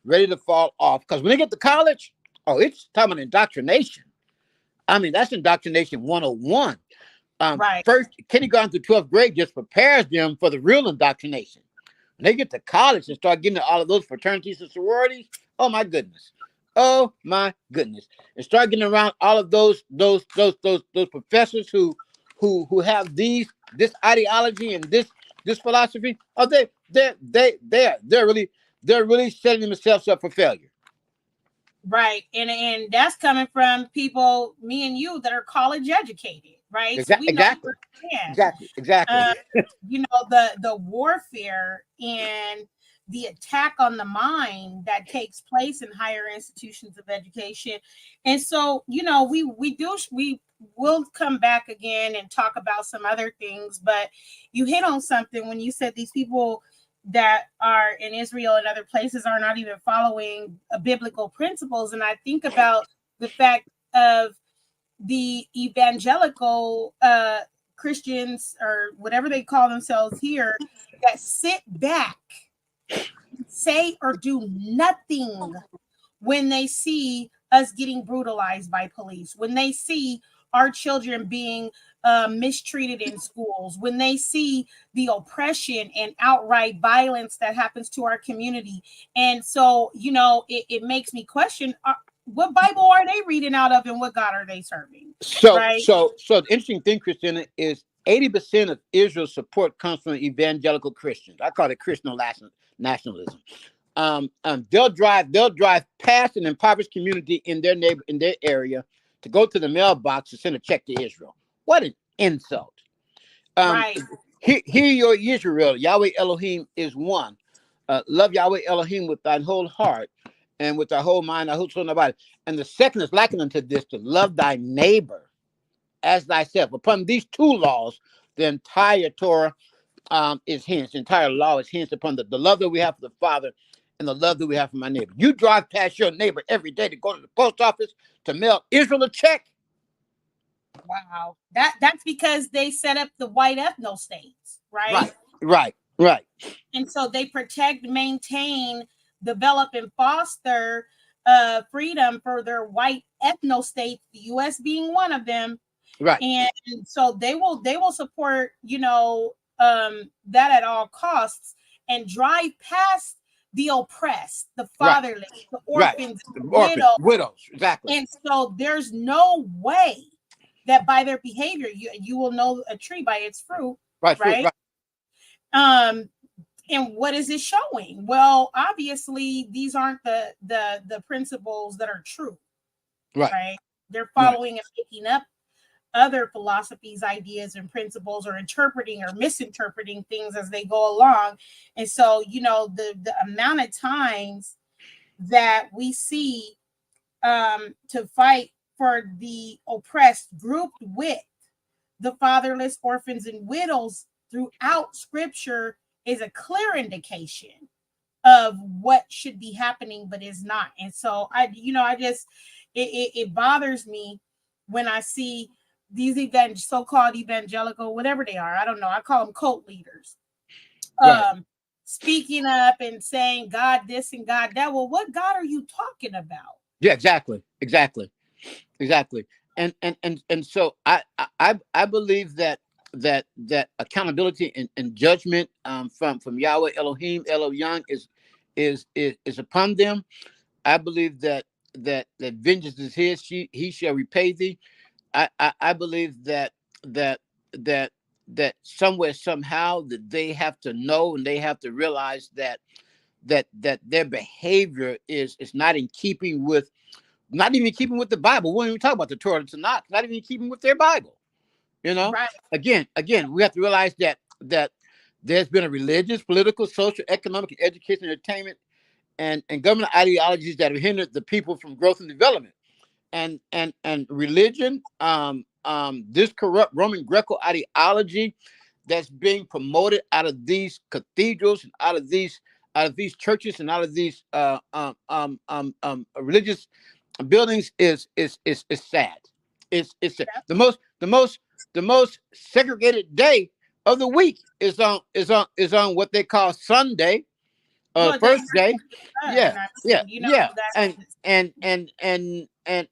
ready to fall off. Because when they get to college, oh, it's talking about indoctrination. I mean, that's indoctrination 101. right, First, kindergarten through 12th grade just prepares them for the real indoctrination. When they get to college and start getting to all of those fraternities and sororities, oh my goodness. Oh my goodness. And start getting around all of those professors who have this ideology and this philosophy. Oh, they're really setting themselves up for failure. right. And that's coming from people, me and you, that are college educated, right? So we know Exactly. firsthand. Exactly. Um, the warfare and the attack on the mind that takes place in higher institutions of education. And so, we will come back again and talk about some other things, but you hit on something when you said these people that are in Israel and other places are not even following biblical principles. And I think about the fact of the evangelical Christians, or whatever they call themselves here, that sit back, say or do nothing when they see us getting brutalized by police, when they see our children being mistreated in schools, when they see the oppression and outright violence that happens to our community. And so, it makes me question, what Bible are they reading out of and what God are they serving? So, Right? so, so the interesting thing, Christina, is 80% of Israel's support comes from evangelical Christians. I call it Krishna nationalism. They'll drive past an impoverished community in their area to go to the mailbox to send a check to Israel. What an insult! Um, Right. hear your Israel, Yahweh Elohim is one. Love Yahweh Elohim with thy whole heart and with thy whole mind, thy whole soul, and thy body. And the second is likened unto this: to love thy neighbor as thyself. Upon these two laws, the entire Torah is hinged. The entire law is hinged upon the love that we have for the Father and the love that we have for my neighbor. You drive past your neighbor every day to go to the post office to mail Israel a check. Wow. That's because they set up the white ethno states, right? Right. And so they protect, maintain, develop, and foster freedom for their white ethno states, the US being one of them. Right. And so they will support, that at all costs, and drive past the oppressed, the Right. fatherless, the Right. orphans, the Orphans, widows. widows. Exactly. And so there's no way that by their behavior you will know a tree by its fruit, Right. Fruit. right? Right. Um, and what is it showing? Well, obviously these aren't the principles that are true, Right. right? They're Right. following and picking up other philosophies, ideas, and principles, or interpreting or misinterpreting things as they go along. And so, the amount of times that we see to fight for the oppressed grouped with the fatherless, orphans, and widows throughout scripture is a clear indication of what should be happening but is not. And so I just, it bothers me when I see these so-called evangelical, whatever they are, I don't know, I call them cult leaders, Right. speaking up and saying God this and God that. Well, what God are you talking about? Yeah. Exactly. and so I believe that accountability and judgment from Yahweh Elohim Eloyon is upon them. I believe that vengeance is his; he shall repay thee. I believe that that that somewhere somehow that they have to know and they have to realize that their behavior is not in keeping with, not even keeping with the Bible. We don't even talk about the Torah and Tanakh. Not even keeping with their Bible. You know, Right. again, we have to realize that there's been a religious, political, social, economic, and education, entertainment, and government ideologies that have hindered the people from growth and development. And religion, this corrupt Roman Greco ideology that's being promoted out of these cathedrals and out of these churches and out of these religious buildings is sad. It's sad. The most segregated day of the week is on what they call Sunday, Well, it first doesn't day. Yeah, and I yeah, mean, yeah. that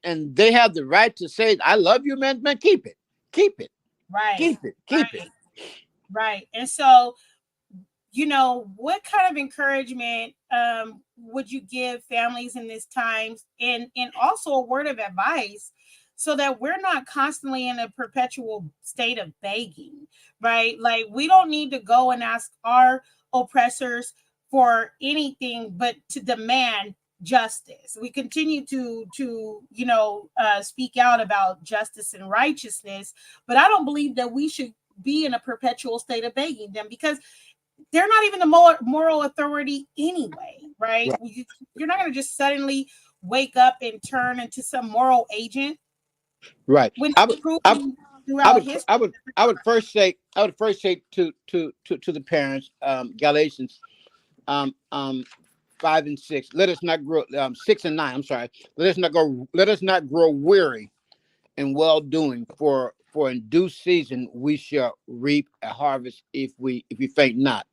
And they have the right to say, I love you, man, keep it. Keep it. right, Keep it. Keep it. right, right. And so, what kind of encouragement would you give families in this times, and also a word of advice, so that we're not constantly in a perpetual state of begging, right? Like, we don't need to go and ask our oppressors for anything but to demand justice. We continue to speak out about justice and righteousness, but I don't believe that we should be in a perpetual state of begging them, because they're not even the moral authority anyway, right? Right. You're not going to just suddenly wake up and turn into some moral agent Right. when I it's would I would proven I throughout would history. I would first say to the parents, Galatians 5 and 6. Let us not grow 6 and 9. I'm sorry. Let us not grow weary in well doing, for in due season we shall reap a harvest if we faint not.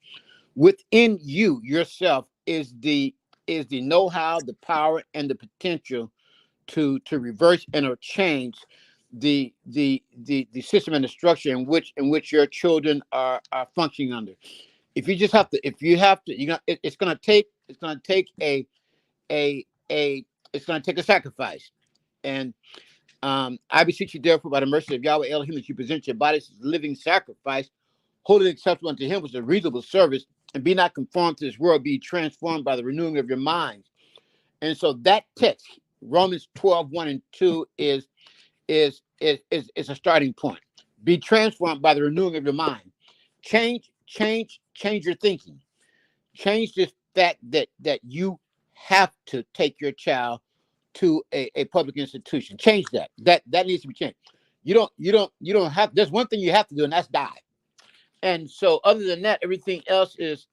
Within you yourself is the know-how, the power, and the potential to reverse and or change the system and the structure in which your children are functioning under. If you know, it's gonna take a it's gonna take a sacrifice. And I beseech you, therefore, by the mercy of Yahweh Elohim, that you present your bodies as a living sacrifice, holy and acceptable unto him, which is a reasonable service, and be not conformed to this world, be transformed by the renewing of your minds. And so that text, Romans 12:1 and 2, is a starting point. Be transformed by the renewing of your mind. Change your thinking. Change this fact that you have to take your child to a public institution. Change that. That needs to be changed. You don't have, there's one thing you have to do, and that's die. And so other than that, everything else is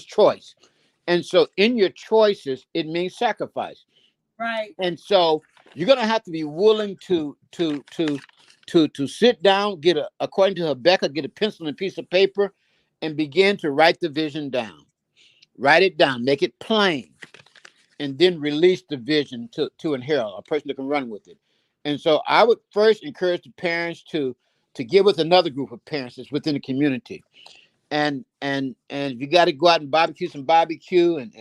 choice. And so in your choices, it means sacrifice. Right. And so you're gonna have to be willing to sit down, according to Habakkuk, get a pencil and a piece of paper, and begin to write the vision down. Write it down, make it plain, and then release the vision to an herald, a person that can run with it. And so I would first encourage the parents to get with another group of parents that's within the community. And if you got to go out and barbecue and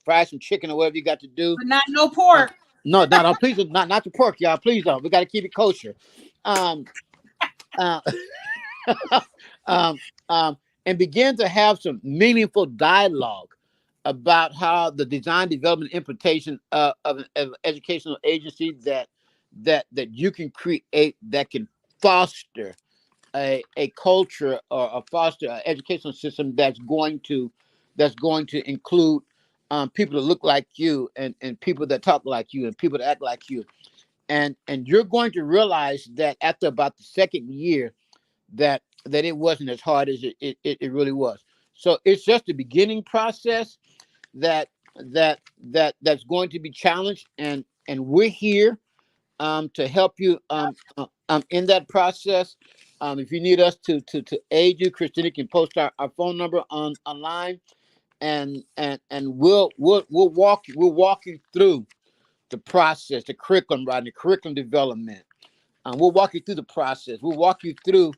fry some chicken or whatever you got to do. But not no uh, pork. no, no, please, not the pork, y'all. Please don't. We got to keep it kosher. Um, uh, um, and begin to have some meaningful dialogue about how the design, development, implementation of an educational agency that you can create, that can foster a culture, or foster an educational system that's going to include people that look like you, and people that talk like you, and people that act like you. And you're going to realize that after about the second year that it wasn't as hard as it really was. So it's just the beginning process that's going to be challenged, and we're here to help you in that process. If you need us to aid you, Christina can post our phone number online, and we'll walk you through the process, the curriculum writing, the curriculum development, We'll walk you through the process. We'll walk you through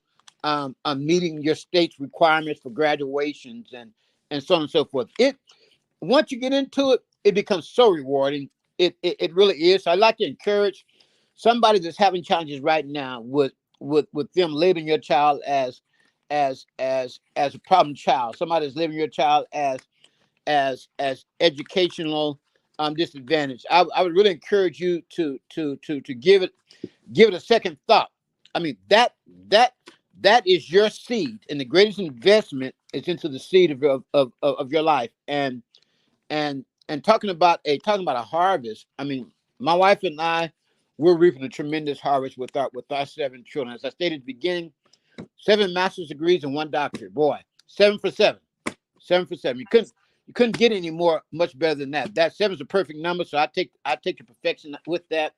meeting your state's requirements for graduations and so on and so forth. Once you get into it, it becomes so rewarding. It really is. So I'd like to encourage somebody that's having challenges right now with them labeling your child as a problem child. Somebody that's labeling your child as educational disadvantage. I would really encourage you to give it a second thought. I mean, that is your seed, and the greatest investment is into the seed of your life. And talking about a harvest. I mean, my wife and I, we're reaping a tremendous harvest with our 7 children. As I stated at the beginning, 7 master's degrees and 1 doctorate. Boy, 7 for 7, 7 for 7. You couldn't get any more much better than that. That 7 is a perfect number. So I take the perfection with that,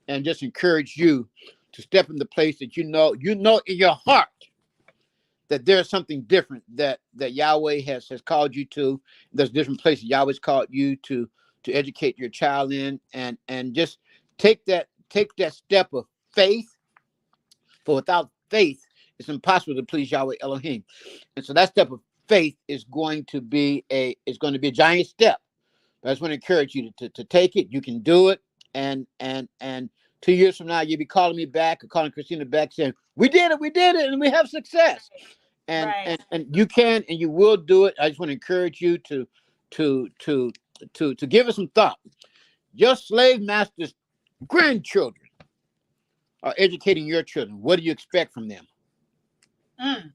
and just encourage you to step in the place that you know in your heart that there's something different that Yahweh has called you to. There's different places Yahweh's called you to educate your child in, and just take that step of faith. For without faith, it's impossible to please Yahweh Elohim. And so that step of faith is going to be a giant step. But I just want to encourage you to take it. You can do it. And 2 years from now, you'll be calling me back or calling Christina back saying, we did it, and we have success. And Right. and you can and you will do it. I just want to encourage you to give it some thought. Your slave master's grandchildren are educating your children. What do you expect from them? Mm.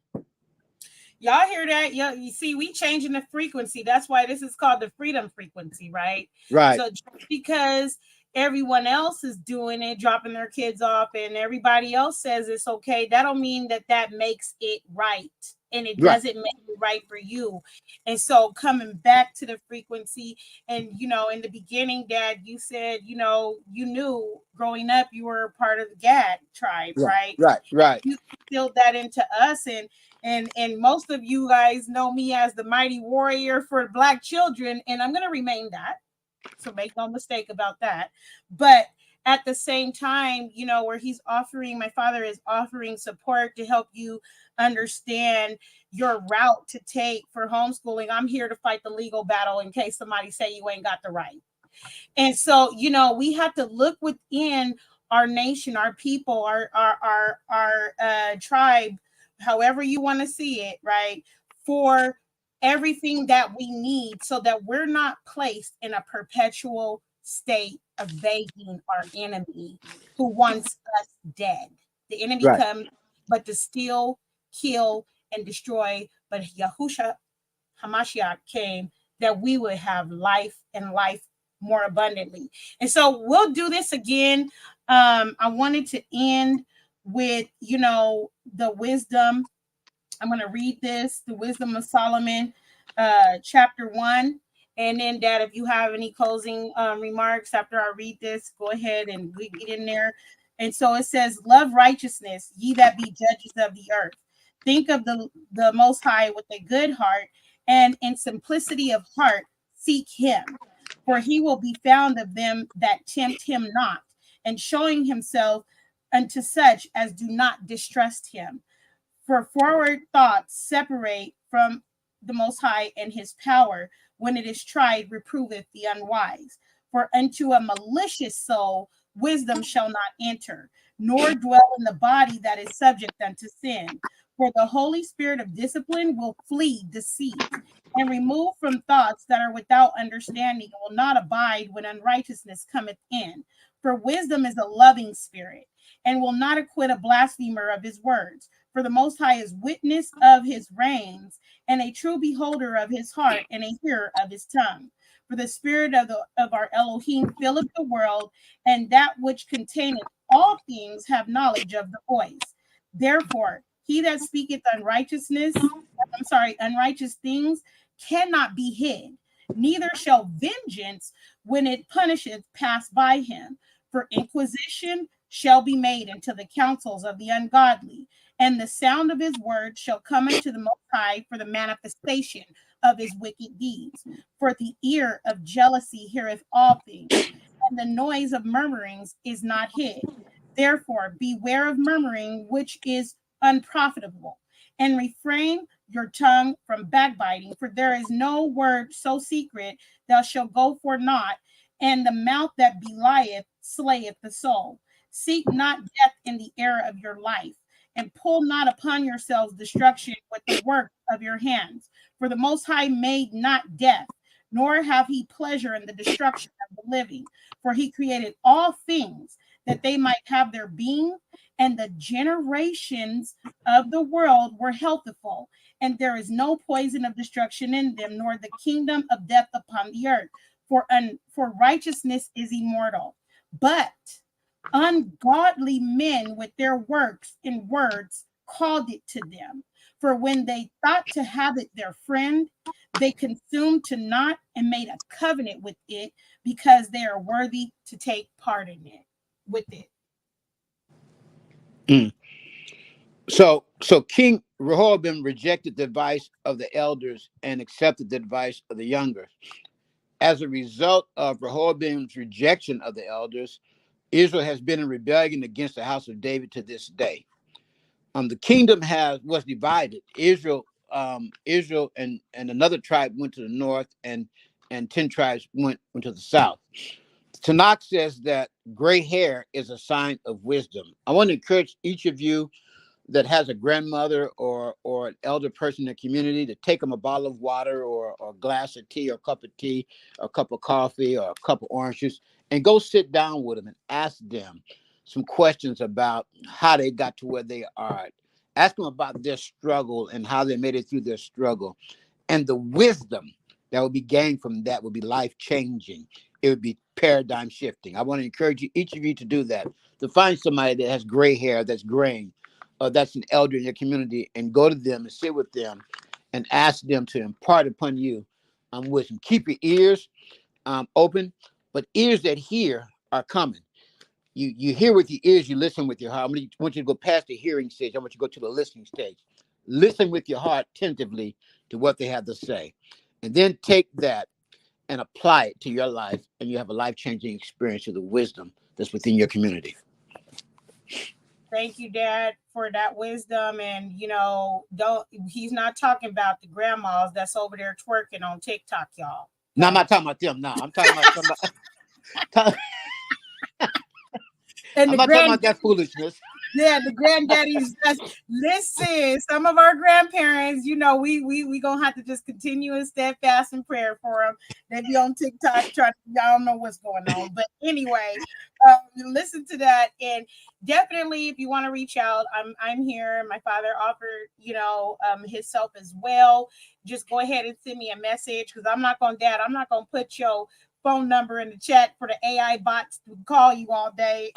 Y'all hear that? You see, we changing the frequency. That's why this is called the freedom frequency, right? Right. So just because everyone else is doing it, dropping their kids off, and everybody else says it's okay, that don't mean that makes it right. And it Right. doesn't make it right for you. And so coming back to the frequency, and in the beginning, Dad, you said, you knew growing up you were part of the Gad tribe, right? Right. You instilled that into us, and most of you guys know me as the mighty warrior for Black children, and I'm going to remain that. So make no mistake about that. But at the same time, where my father is offering support to help you understand your route to take for homeschooling. I'm here to fight the legal battle in case somebody say you ain't got the right. And so, we have to look within our nation, our people, our tribe, however you want to see it, right? For everything that we need so that we're not placed in a perpetual state of begging our enemy who wants us dead. The enemy Right. comes but to steal, kill, and destroy. But Yahusha Hamashiach came that we would have life and life more abundantly. And so we'll do this again. I wanted to end with, the wisdom. I'm going to read this, the Wisdom of Solomon, chapter 1. And then, Dad, if you have any closing remarks after I read this, go ahead and get in there. And so it says, love righteousness, ye that be judges of the earth. Think of the Most High with a good heart, and in simplicity of heart seek him. For he will be found of them that tempt him not, and showing himself unto such as do not distrust him. For forward thoughts separate from the Most High, and his power, when it is tried, reproveth the unwise. For unto a malicious soul wisdom shall not enter, nor dwell in the body that is subject unto sin. For the Holy Spirit of discipline will flee deceit, and remove from thoughts that are without understanding, and will not abide when unrighteousness cometh in. For wisdom is a loving spirit, and will not acquit a blasphemer of his words. For the Most High is witness of his reigns, and a true beholder of his heart, and a hearer of his tongue. For the spirit of our Elohim filleth the world, and that which containeth all things have knowledge of the voice. Therefore, he that speaketh unrighteous things cannot be hid, neither shall vengeance, when it punisheth, pass by him. For inquisition shall be made into the counsels of the ungodly, and the sound of his word shall come unto the Most High for the manifestation of his wicked deeds. For the ear of jealousy heareth all things, and the noise of murmurings is not hid. Therefore, beware of murmuring, which is unprofitable, and refrain your tongue from backbiting, for there is no word so secret that shall go for naught, and the mouth that belieth slayeth the soul. Seek not death in the era of your life, and pull not upon yourselves destruction with the work of your hands. For the Most High made not death, nor have he pleasure in the destruction of the living. For he created all things that they might have their being, and the generations of the world were healthful, and there is no poison of destruction in them, nor the kingdom of death upon the earth. For righteousness is immortal. But ungodly men with their works and words called it to them. For when they thought to have it their friend, they consumed to naught and made a covenant with it, because they are worthy to take part in it with it. So King Rehoboam rejected the advice of the elders and accepted the advice of the younger. As a result of Rehoboam's rejection of the elders, Israel has been in rebellion against the house of David to this day. The kingdom was divided. Israel and another tribe went to the north, and 10 tribes went to the south. Tanakh says that gray hair is a sign of wisdom. I want to encourage each of you that has a grandmother or an elder person in the community to take them a bottle of water or a glass of tea or a cup of tea or a cup of coffee or a cup of orange juice, and go sit down with them and ask them some questions about how they got to where they are. Ask them about their struggle and how they made it through their struggle. And the wisdom that will be gained from that will be life-changing. It would be paradigm shifting. I want to encourage you, each of you, to do that, to find somebody that has gray hair, that's graying, that's an elder in your community, and go to them and sit with them and ask them to impart upon you wisdom. Keep your ears open, but ears that hear are coming. You hear with your ears, you listen with your heart. I want you to go past the hearing stage. I want you to go to the listening stage. Listen with your heart tentatively to what they have to say, and then take that and apply it to your life, and you have a life-changing experience of the wisdom that's within your community. Thank you, Dad, for that wisdom. And he's not talking about the grandmas that's over there twerking on TikTok, y'all. No, I'm not talking about them. No, I'm talking about somebody. I'm not talking about that foolishness. Yeah, the granddaddies. Listen, some of our grandparents, we gonna have to just continue and steadfast in prayer for them. They be on TikTok trying. Y'all don't know what's going on, but anyway, listen to that, and definitely, if you want to reach out, I'm here. My father offered, himself as well. Just go ahead and send me a message, because I'm not gonna put your phone number in the chat for the AI bots to call you all day.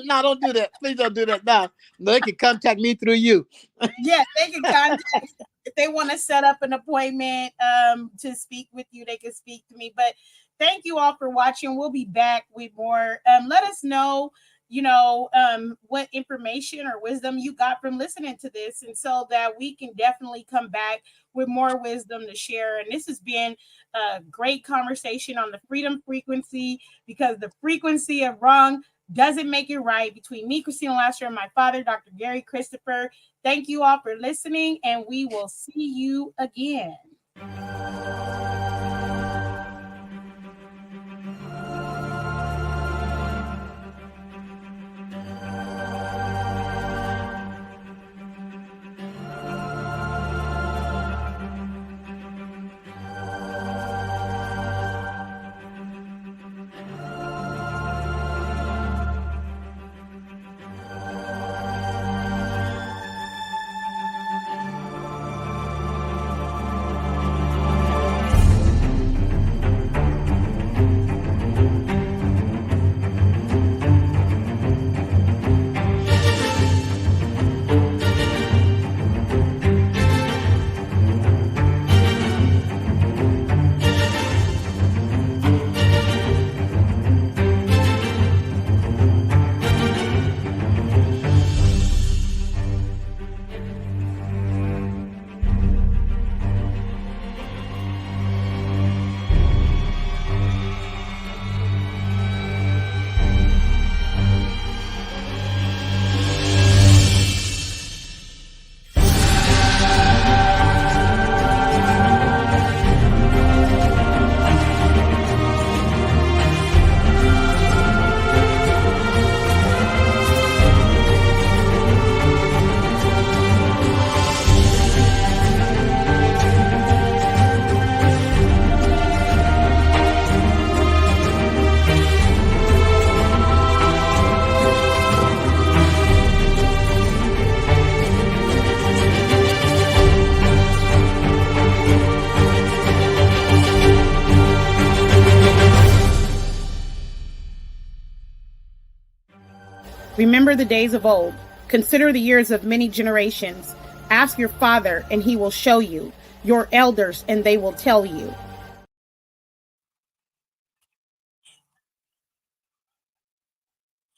No, don't do that. Please don't do that. No, they can contact me through you. Yeah, they can contact. If they want to set up an appointment to speak with you, they can speak to me. But thank you all for watching. We'll be back with more. Let us know, what information or wisdom you got from listening to this, and so that we can definitely come back with more wisdom to share. And this has been a great conversation on the freedom frequency, because the frequency of wrong doesn't make it right, between me, Christina Lasher, and my father, Dr. Gary Christopher. Thank you all for listening, and we will see you again. Remember the days of old. Consider the years of many generations. Ask your father, and he will show you, your elders, and they will tell you.